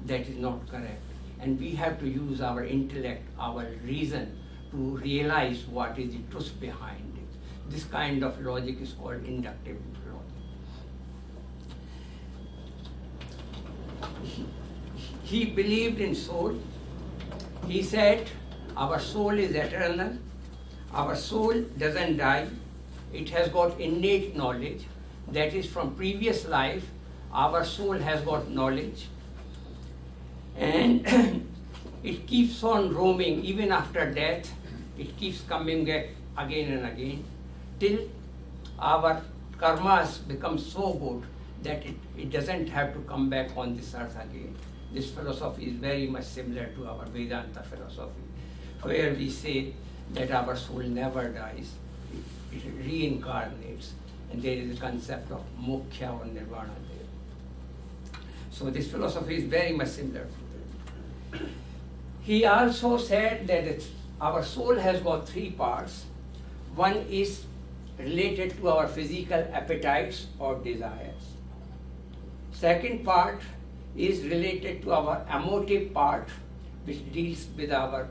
Speaker 4: that is not correct. And we have to use our intellect, our reason, to realize what is the truth behind it. This kind of logic is called inductive logic. He believed in soul. He said, our soul is eternal. Our soul doesn't die. It has got innate knowledge. That is, from previous life, our soul has got knowledge. And it keeps on roaming even after death. It keeps coming back again and again till our karmas become so good that it doesn't have to come back on this earth again. This philosophy is very much similar to our Vedanta philosophy, where we say that our soul never dies, it reincarnates, and there is a concept of moksha or nirvana there. So this philosophy is very much similar to that. He also said that our soul has got three parts. One is related to our physical appetites or desires. Second part is related to our emotive part, which deals with our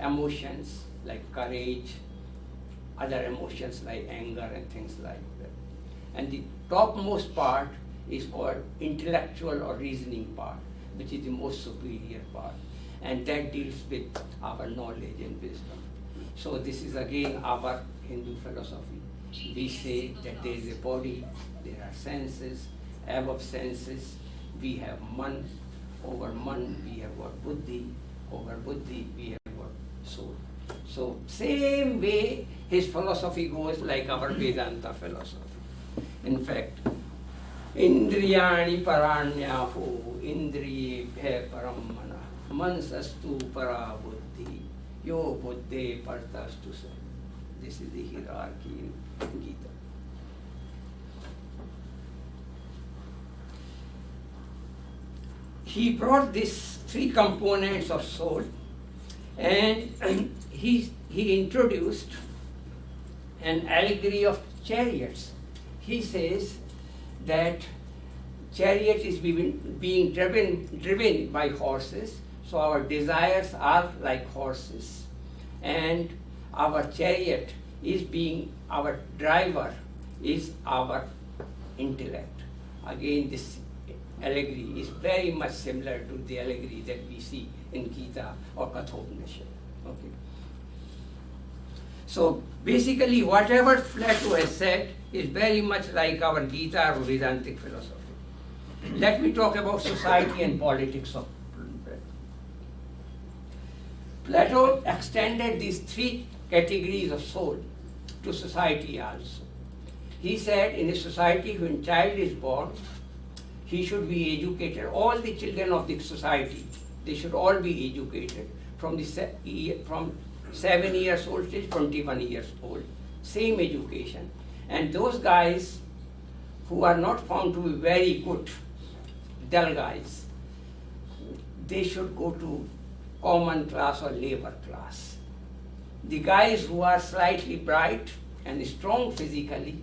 Speaker 4: emotions like courage, other emotions like anger and things like that. And the topmost part is called intellectual or reasoning part, which is the most superior part, and that deals with our knowledge and wisdom. So this is again our Hindu philosophy. We say that there is a body, there are senses, above senses we have man, over man we have got buddhi, over buddhi we have got soul. So same way his philosophy goes like our Vedanta philosophy. In fact, Indriyani paranyaho, indriye bhe paramana, mansastu para buddhi, yo buddhe partastu sa. This is the hierarchy in Gita. He brought these three components of soul, and he introduced an allegory of chariots. He says that chariot is being driven by horses, so our desires are like horses, and our chariot is being, our driver is our intellect. Again, this allegory is very much similar to the allegory that we see in Gita or Kathopanishad. Okay. So basically, whatever Plato has said is very much like our Gita or Vedantic philosophy. Let me talk about society and politics of Plato. Plato extended these three categories of soul to society also. He said in a society when a child is born, he should be educated. All the children of the society, they should all be educated from 7 years old till 21 years old. Same education. And those guys who are not found to be very good, dull guys, they should go to common class or labor class. The guys who are slightly bright and strong physically,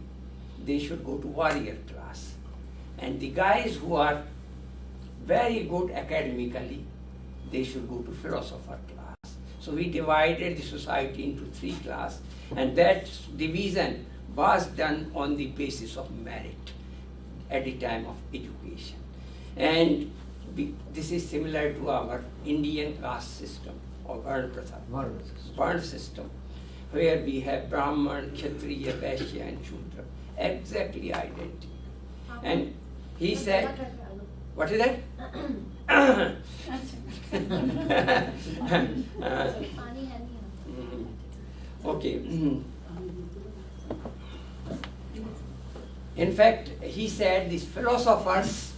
Speaker 4: they should go to warrior class. And the guys who are very good academically, they should go to philosopher class. So we divided the society into three classes, and that division was done on the basis of merit at the time of education. And this is similar to our Indian caste system or Varna system, where we have Brahman, Kshatriya, Vaishya and Shudra, exactly identical. And he said, what is that? Okay. In fact, he said these philosophers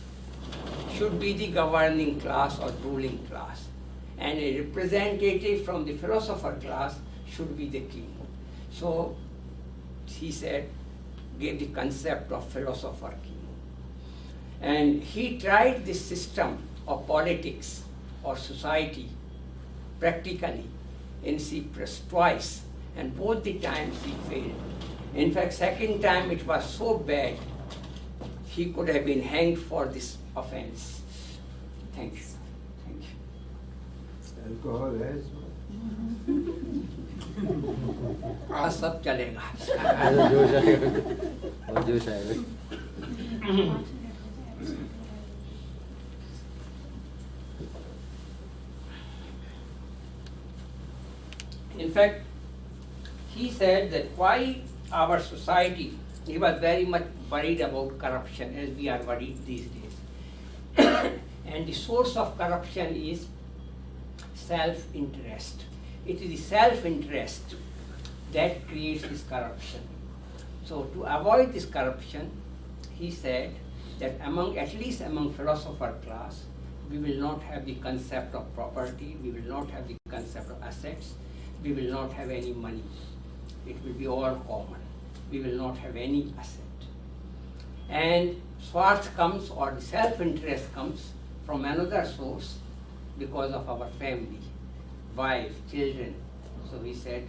Speaker 4: should be the governing class or ruling class, and a representative from the philosopher class should be the king. So he said, gave the concept of philosopher king. And he tried this system of politics or society practically in Cyprus twice, and both the times he failed. In fact, second time it was so bad, he could have been hanged for this offense. Thank you. Thank you.
Speaker 6: Alcohol has
Speaker 4: आज सब चलेगा.
Speaker 6: जोश आएगा और जोश आएगा.
Speaker 4: In fact, he said that why our society, he was very much worried about corruption as we are worried these days. And the source of corruption is self-interest. It is the self-interest that creates this corruption. So to avoid this corruption, he said that at least among philosopher class, we will not have the concept of property, we will not have the concept of assets, we will not have any money. It will be all common. We will not have any asset. And swarth comes, or the self-interest comes from another source because of our family, wife, children. So he said,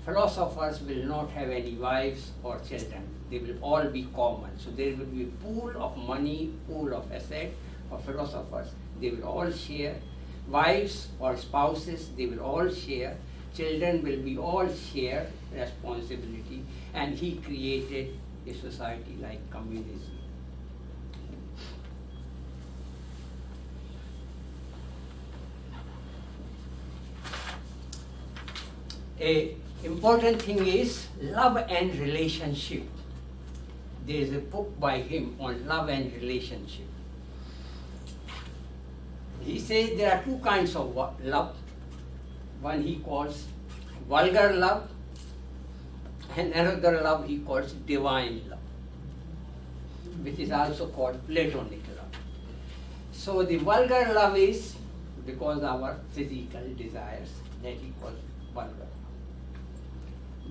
Speaker 4: philosophers will not have any wives or children. They will all be common. So there will be a pool of money, pool of asset for philosophers. They will all share. Wives or spouses, they will all share. Children will be all share responsibility. And he created a society like communism. A important thing is love and relationship. There is a book by him on love and relationship. He says there are two kinds of love. One he calls vulgar love, and another love he calls divine love, which is also called Platonic love. So the vulgar love is because our physical desires, that he calls vulgar.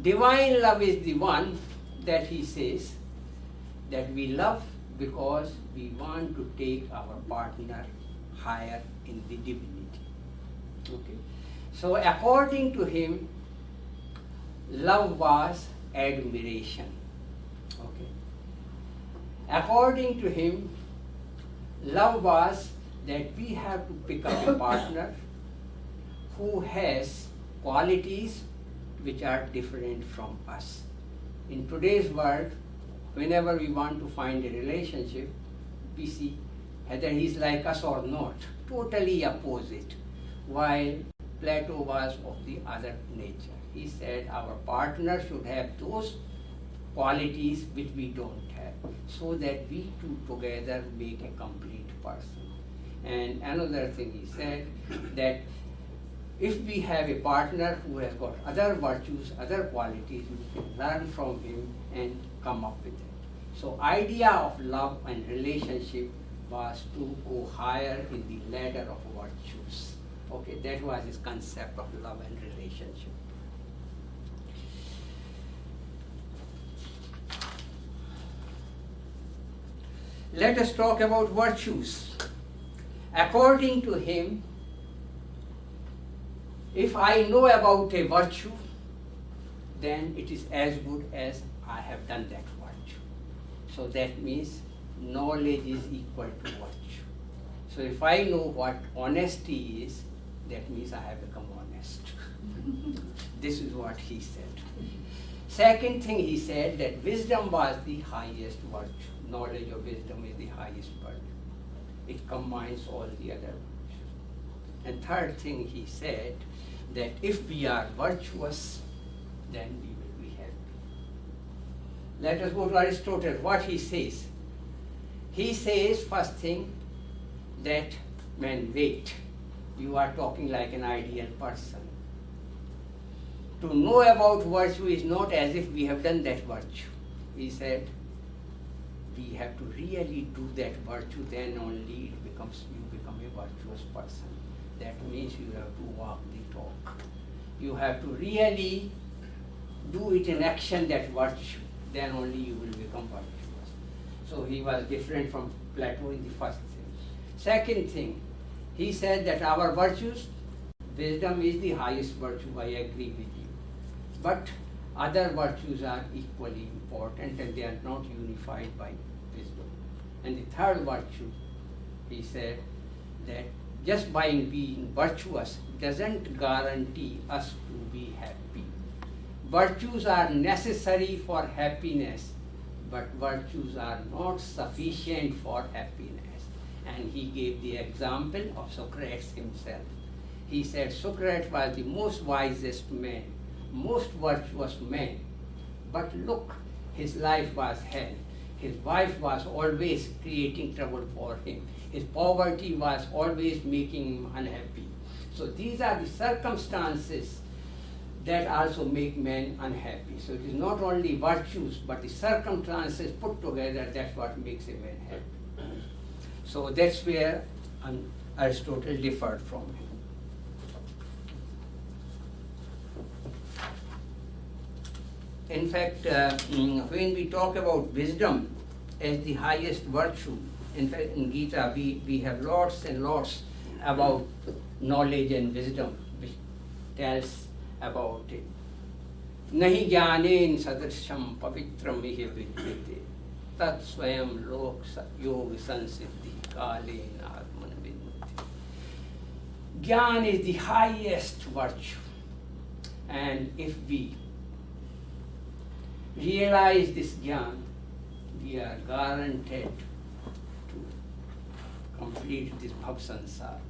Speaker 4: Divine love is the one that he says that we love because we want to take our partner higher in the divinity. Okay. So according to him, love was admiration. Okay. According to him, love was that we have to pick up a partner who has qualities which are different from us. In today's world, whenever we want to find a relationship, we see whether he's like us or not, totally opposite. While Plato was of the other nature. He said our partner should have those qualities which we don't have, so that we two together make a complete person. And another thing he said, that if we have a partner who has got other virtues, other qualities, we can learn from him and come up with it. So idea of love and relationship was to go higher in the ladder of virtues. Okay, that was his concept of love and relationship. Let us talk about virtues. According to him, if I know about a virtue, then it is as good as I have done that virtue. So that means knowledge is equal to virtue. So if I know what honesty is, that means I have become honest. This is what he said. Second thing he said, that wisdom was the highest virtue. Knowledge of wisdom is the highest virtue. It combines all the other virtues. And third thing he said, that if we are virtuous, then we will be happy. Let us go to Aristotle, what he says. He says, first thing, that man, wait, you are talking like an ideal person. To know about virtue is not as if we have done that virtue. He said, we have to really do that virtue, then only you become a virtuous person. That means you have to walk the talk. You have to really do it in action, that virtue, then only you will become virtuous. So he was different from Plato in the first thing. Second thing, he said that our virtues, wisdom is the highest virtue, I agree with you. But other virtues are equally important and they are not unified by wisdom. And the third virtue, he said that just by being virtuous doesn't guarantee us to be happy. Virtues are necessary for happiness, but virtues are not sufficient for happiness. And he gave the example of Socrates himself. He said Socrates was the most wisest man, most virtuous man. But look, his life was hell. His wife was always creating trouble for him. His poverty was always making him unhappy. So these are the circumstances that also make men unhappy. So it is not only virtues, but the circumstances put together, that's what makes a man happy. So that's where Aristotle differed from him. In fact, when we talk about wisdom as the highest virtue, in fact in Gita we have lots and lots about knowledge and wisdom, which tells about it. Nahi jnanen sadrisham pavitram ihi vidyate tat swayam lok yoga sansiddhi kalen atman vidyate. Jnana is the highest virtue, and if we realize this jnana, we are guaranteed to complete this bhav sansar.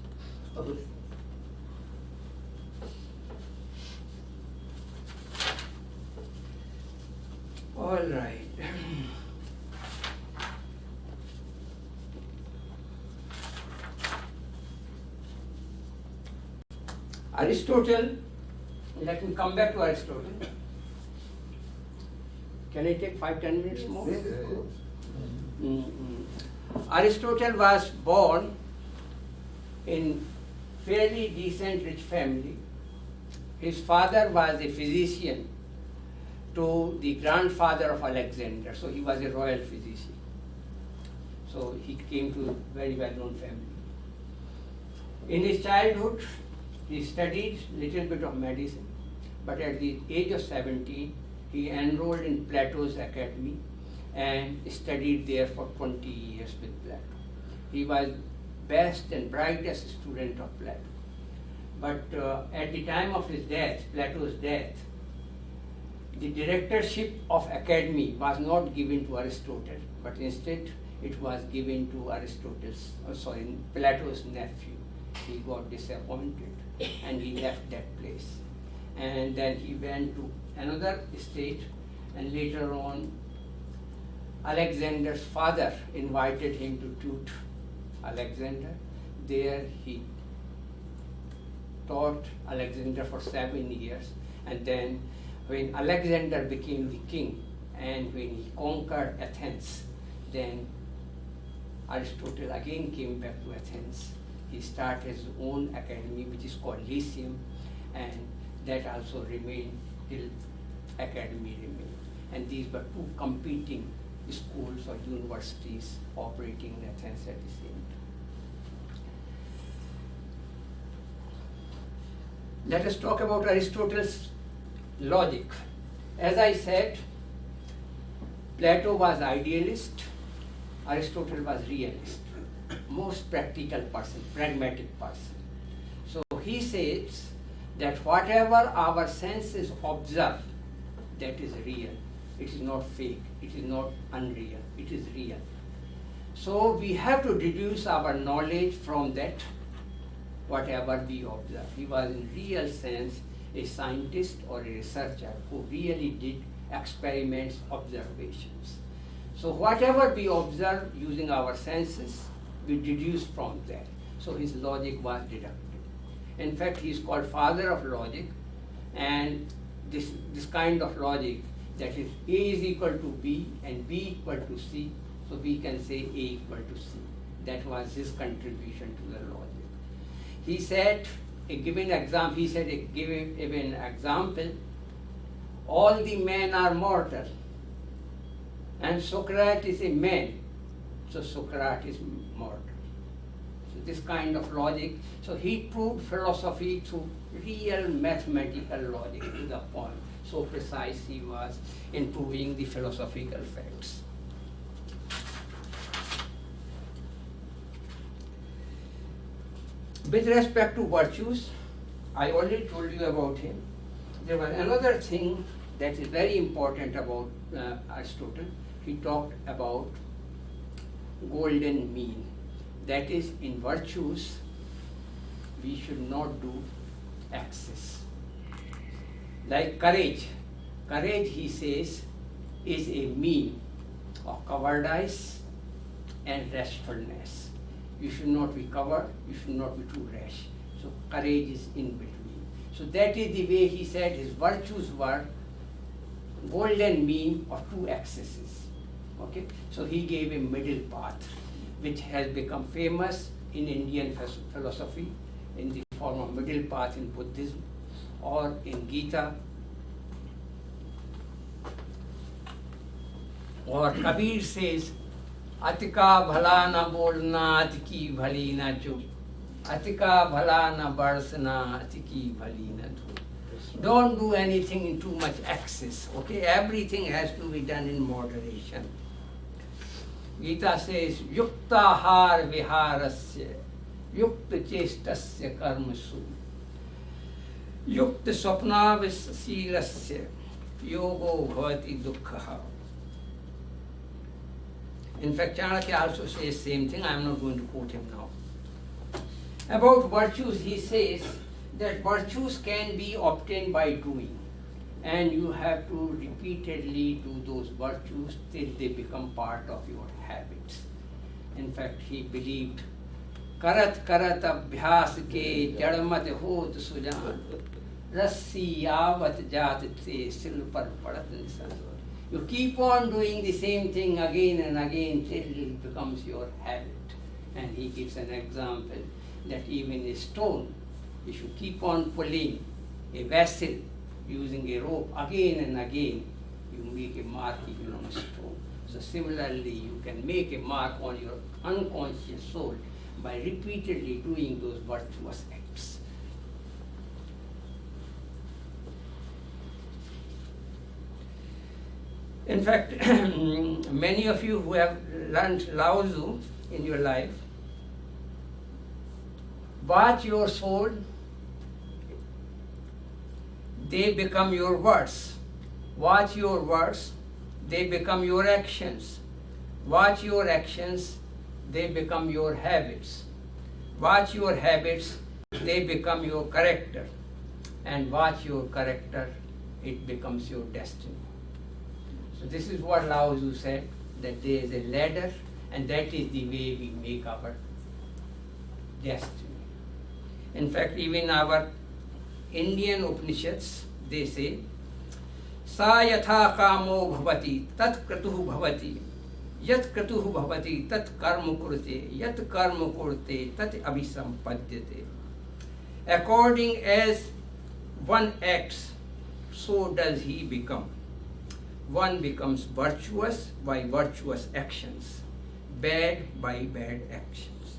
Speaker 4: All right. Aristotle, let me come back to Aristotle. Can I take 5-10 minutes more? Aristotle was born in fairly decent rich family. His father was a physician to the grandfather of Alexander, so he was a royal physician. So he came to a very well-known family. In his childhood, he studied little bit of medicine, but at the age of 17, he enrolled in Plato's academy and studied there for 20 years with Plato. He was best and brightest student of Plato. But at the time of his death, Plato's death, the directorship of academy was not given to Aristotle, but instead it was given to Plato's nephew. He got disappointed and he left that place. And then he went to another state, and later on Alexander's father invited him to tutor Alexander. There he taught Alexander for 7 years, and then when Alexander became the king and when he conquered Athens, then Aristotle again came back to Athens. He started his own academy, which is called Lyceum, and that also remained till academy remained. And these were two competing schools or universities operating in Athens at the same time. Let us talk about Aristotle's logic. As I said, Plato was idealist, Aristotle was realist, most practical person, pragmatic person. So he says that whatever our senses observe, that is real. It is not fake, it is not unreal, it is real. So we have to deduce our knowledge from that, whatever we observe. He was in real sense a scientist or a researcher who really did experiments, observations. So whatever we observe using our senses, we deduce from that. So his logic was deductive. In fact, he is called father of logic, and this kind of logic, that is A is equal to B and B equal to C, so we can say A equal to C. That was his contribution to the logic. He said, give an example, all the men are mortal, and Socrates is a man, so Socrates is mortal. So this kind of logic, so he proved philosophy through real mathematical logic to the point. So precise he was in proving the philosophical facts. With respect to virtues, I already told you about him. There was another thing that is very important about Aristotle. He talked about golden mean. That is, in virtues, we should not do excess. Like courage. Courage, he says, is a mean of cowardice and rashfulness. You should not be coward, you should not be too rash. So courage is in between. So that is the way he said his virtues were golden mean of two excesses. Okay, so he gave a middle path, which has become famous in Indian philosophy in the form of middle path in Buddhism or in Gita. Or Kabir says, Atika bhala na bolna, atiki bhali na chup. Atika bhala na barsna, atiki bhali na dhup. Don't do anything in too much excess, okay? Everything has to be done in moderation. Gita says, Yukta har viharasya, Yukta chestasya karmasu, Yukta swapna visasilasya, Yogo bhavati dukkha. In fact, Chanakya also says same thing. I am not going to quote him now. About virtues, he says that virtues can be obtained by doing, and you have to repeatedly do those virtues till they become part of your habits. In fact, he believed, Karat karat abhyas ke jadmat hot sujan, rassi yavat jat te sil par padat nisan. You keep on doing the same thing again and again till it becomes your habit. And he gives an example that even a stone, if you keep on pulling a vessel using a rope again and again, you make a mark even on a stone. So similarly, you can make a mark on your unconscious soul by repeatedly doing those virtuous acts. In fact, many of you who have learned Lao Tzu in your life, watch your soul, they become your words. Watch your words, they become your actions. Watch your actions, they become your habits. Watch your habits, they become your character. And watch your character, it becomes your destiny. So this is what Lao Tzu said, that there is a ladder, and that is the way we make our destiny. In fact, even our Indian Upanishads, they say, Sa yatha kamo bhavati, tat kratuhu bhavati, yat kratuhu bhavati, tat karma kurte, yat karma kurte, tat abhisampadhyate. According as one acts, so does he become. One becomes virtuous by virtuous actions, bad by bad actions.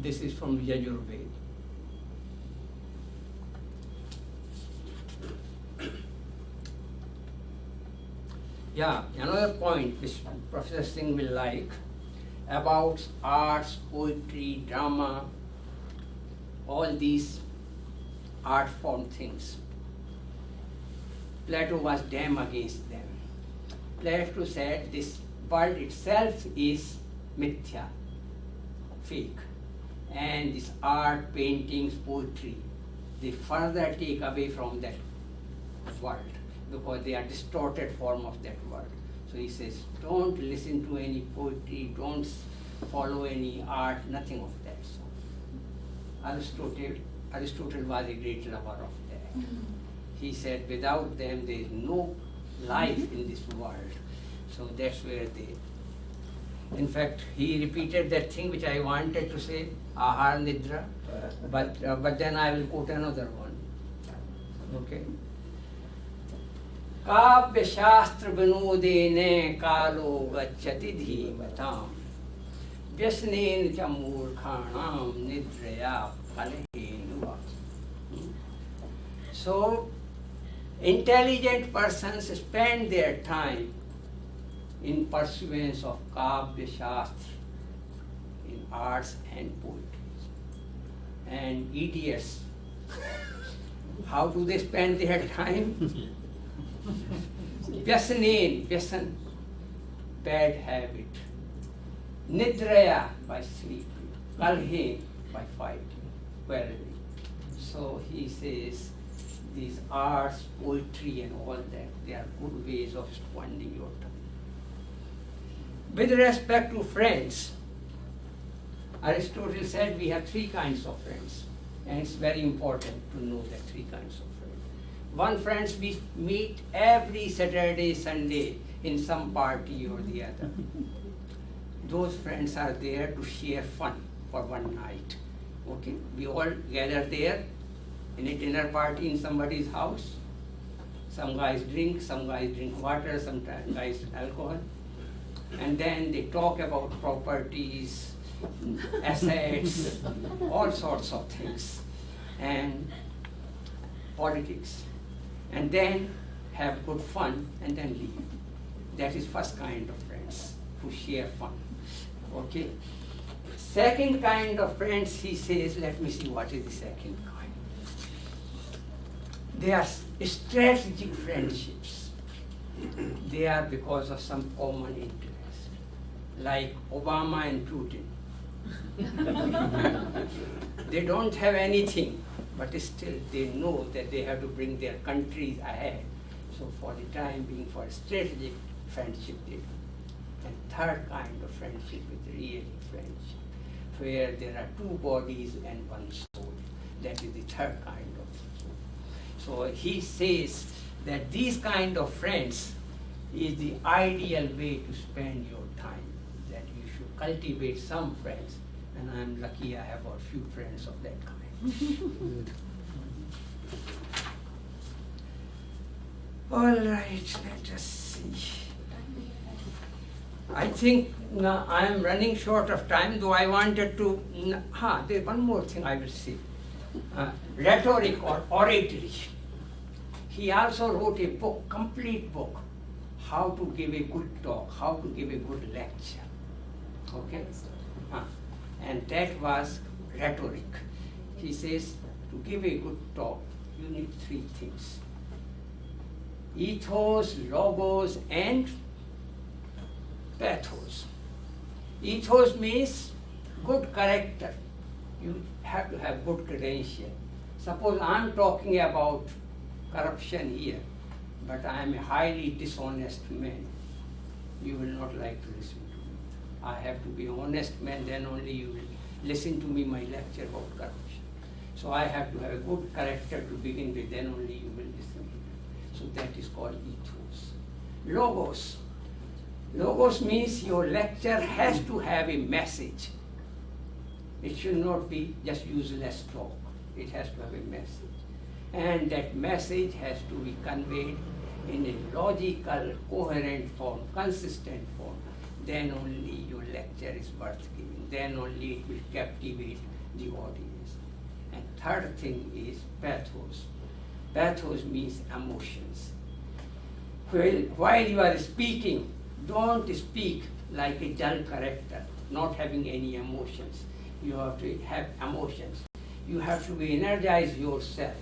Speaker 4: This is from Yajurveda. Yeah, another point which Professor Singh will like about arts, poetry, drama, all these art form things. Plato was damn against them. Plato said this world itself is mithya, fake, and this art, paintings, poetry, they further take away from that world because they are distorted form of that world. So he says, don't listen to any poetry, don't follow any art, nothing of that sort. Aristotle was a great lover of that. He said, without them there is no life in this world. So that's where they... In fact, he repeated that thing which I wanted to say, Ahar Nidra, but then I will quote another one. Okay. Kavya Shastra Vinodene Kalo Gacchati Dhimatam Vyasnen cha Murkhanam Nidraya Phalehenuva. So, intelligent persons spend their time in pursuance of Kavya Shastra, in arts and poetry. And idiots, how do they spend their time? Vyasanen, vyasan, bad habit. Nidraya, by sleeping. Kalhe, by fighting, quarreling. So he says, these arts, poetry and all that, they are good ways of spending your time. With respect to friends, Aristotle said we have three kinds of friends. And it's very important to know the three kinds of friends. One friends we meet every Saturday, Sunday in some party or the other. Those friends are there to share fun for one night. Okay, we all gather there in a dinner party in somebody's house. Some guys drink water, some guys alcohol. And then they talk about properties, assets, all sorts of things, and politics. And then have good fun and then leave. That is first kind of friends who share fun. Okay. Second kind of friends, he says, let me see what is the second kind. They are strategic friendships. They are because of some common interest, like Obama and Putin. They don't have anything, but still they know that they have to bring their countries ahead. So for the time being, for strategic friendship they do. And third kind of friendship is really friendship, where there are two bodies and one soul. That is the third kind of soul. So he says that these kind of friends is the ideal way to spend your time, that you should cultivate some friends, and I'm lucky I have a few friends of that kind. All right, let us see. I think I am running short of time, though I wanted to, there's one more thing I will say. Rhetoric or oratory. He also wrote a book, complete book, how to give a good talk, how to give a good lecture. Okay? And that was rhetoric. He says, to give a good talk, you need three things: ethos, logos, and pathos. Ethos means good character. You have to have good credential. Suppose I'm talking about corruption here, but I am a highly dishonest man. You will not like to listen to me. I have to be an honest man, then only you will listen to me, my lecture about corruption. So I have to have a good character to begin with, then only you will listen to me. So that is called ethos. Logos. Logos means your lecture has to have a message. It should not be just useless talk. It has to have a message. And that message has to be conveyed in a logical, coherent form, consistent form. Then only your lecture is worth giving. Then only it will captivate the audience. And third thing is pathos. Pathos means emotions. While you are speaking, don't speak like a dull character, not having any emotions. You have to have emotions. You have to energize yourself.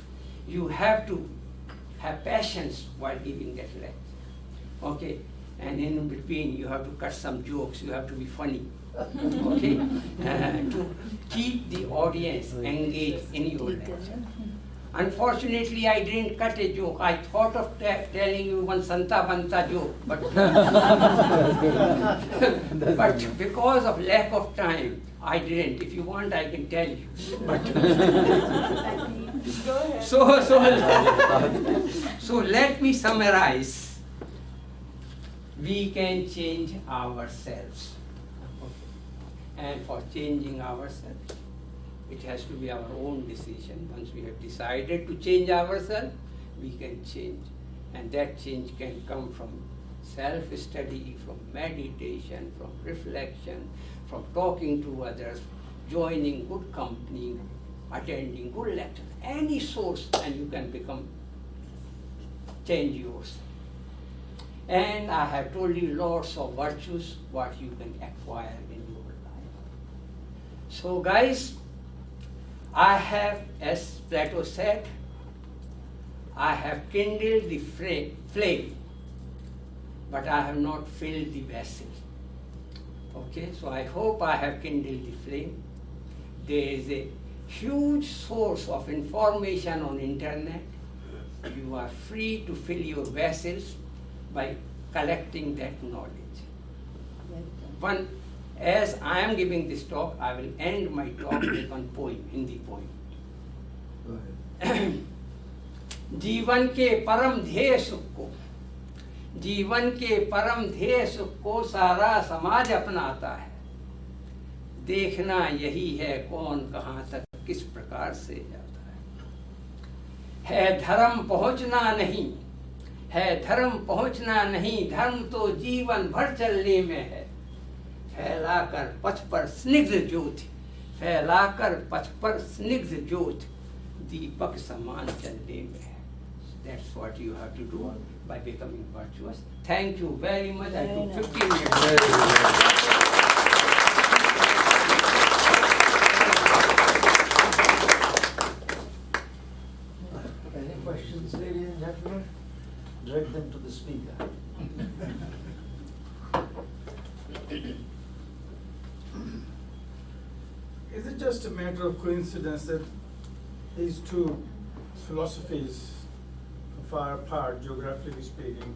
Speaker 4: You have to have passions while giving that lecture. Okay? And in between, you have to cut some jokes. You have to be funny. Okay? To keep the audience engaged in your lecture. Unfortunately, I didn't cut a joke. I thought of telling you one Santa Banta joke, but, but because of lack of time, I didn't. If you want, I can tell you. But
Speaker 5: Go ahead.
Speaker 4: so let me summarize. We can change ourselves. And for changing ourselves, it has to be our own decision. Once we have decided to change ourselves, we can change. And that change can come from self-study, from meditation, from reflection, from talking to others, joining good company, attending good lectures, any source, and you can change yourself. And I have told you lots of virtues, what you can acquire in your life. So guys, I have, as Plato said, I have kindled the flame, but I have not filled the vessel. Okay, so I hope I have kindled the flame. There is a huge source of information on internet. You are free to fill your vessels by collecting that knowledge. As I am giving this talk, I will end my talk with one poem, Hindi poem. जीवन के परम ध्येय सुख को, जीवन के परम ध्येय सुख को सारा समाज अपनाता है। देखना यही है कौन कहाँ तक किस प्रकार से जाता है धर्म पहुँचना नहीं, है धर्म पहुँचना नहीं, धर्म तो जीवन भर चलने में है। फैलाकर पथ पर स्निग्ध ज्योति, फैलाकर पथ पर स्निग्ध ज्योति, दीपक समान चलने में है। That's what you have to do by becoming virtuous. Thank you very much. I
Speaker 5: Very
Speaker 4: took
Speaker 5: nice.
Speaker 4: 15 minutes.
Speaker 1: Any questions, ladies and gentlemen? Direct them to the speaker.
Speaker 7: Is it just a matter of coincidence that these two philosophies, far apart, geographically speaking,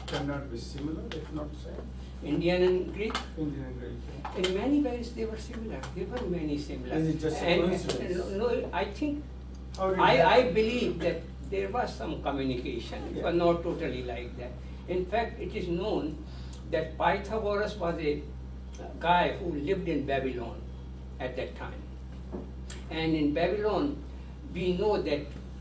Speaker 7: cannot be similar, if not same?
Speaker 4: Indian and Greek,
Speaker 7: Indian and Greek.
Speaker 4: in many ways they were similar. There were many similar.
Speaker 7: Is it just a
Speaker 4: And-
Speaker 7: coincidence?
Speaker 4: No, I think,
Speaker 7: How did
Speaker 4: I
Speaker 7: that-
Speaker 4: believe that there was some communication. It was
Speaker 7: Yeah.
Speaker 4: not totally like that. In fact, it is known that Pythagoras was a guy who lived in Babylon at that time. And in Babylon, we know that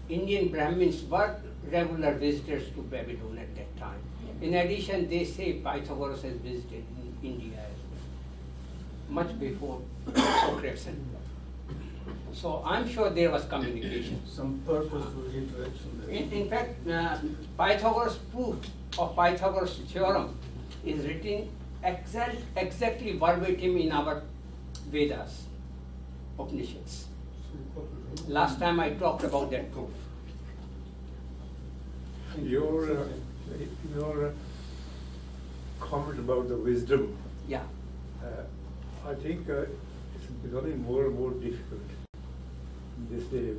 Speaker 4: Indian Brahmins were regular visitors to Babylon at that time. In addition, they say Pythagoras has visited in India as well, much before Socrates. So I'm sure there was communication.
Speaker 7: Some purposeful interaction there.
Speaker 4: In fact, Pythagoras' proof of Pythagoras' theorem is written exactly verbatim in our Vedas, Upanishads. Last time I talked about that proof.
Speaker 8: Your comment about the wisdom,
Speaker 4: Yeah.
Speaker 8: I think it's becoming more and more difficult in this day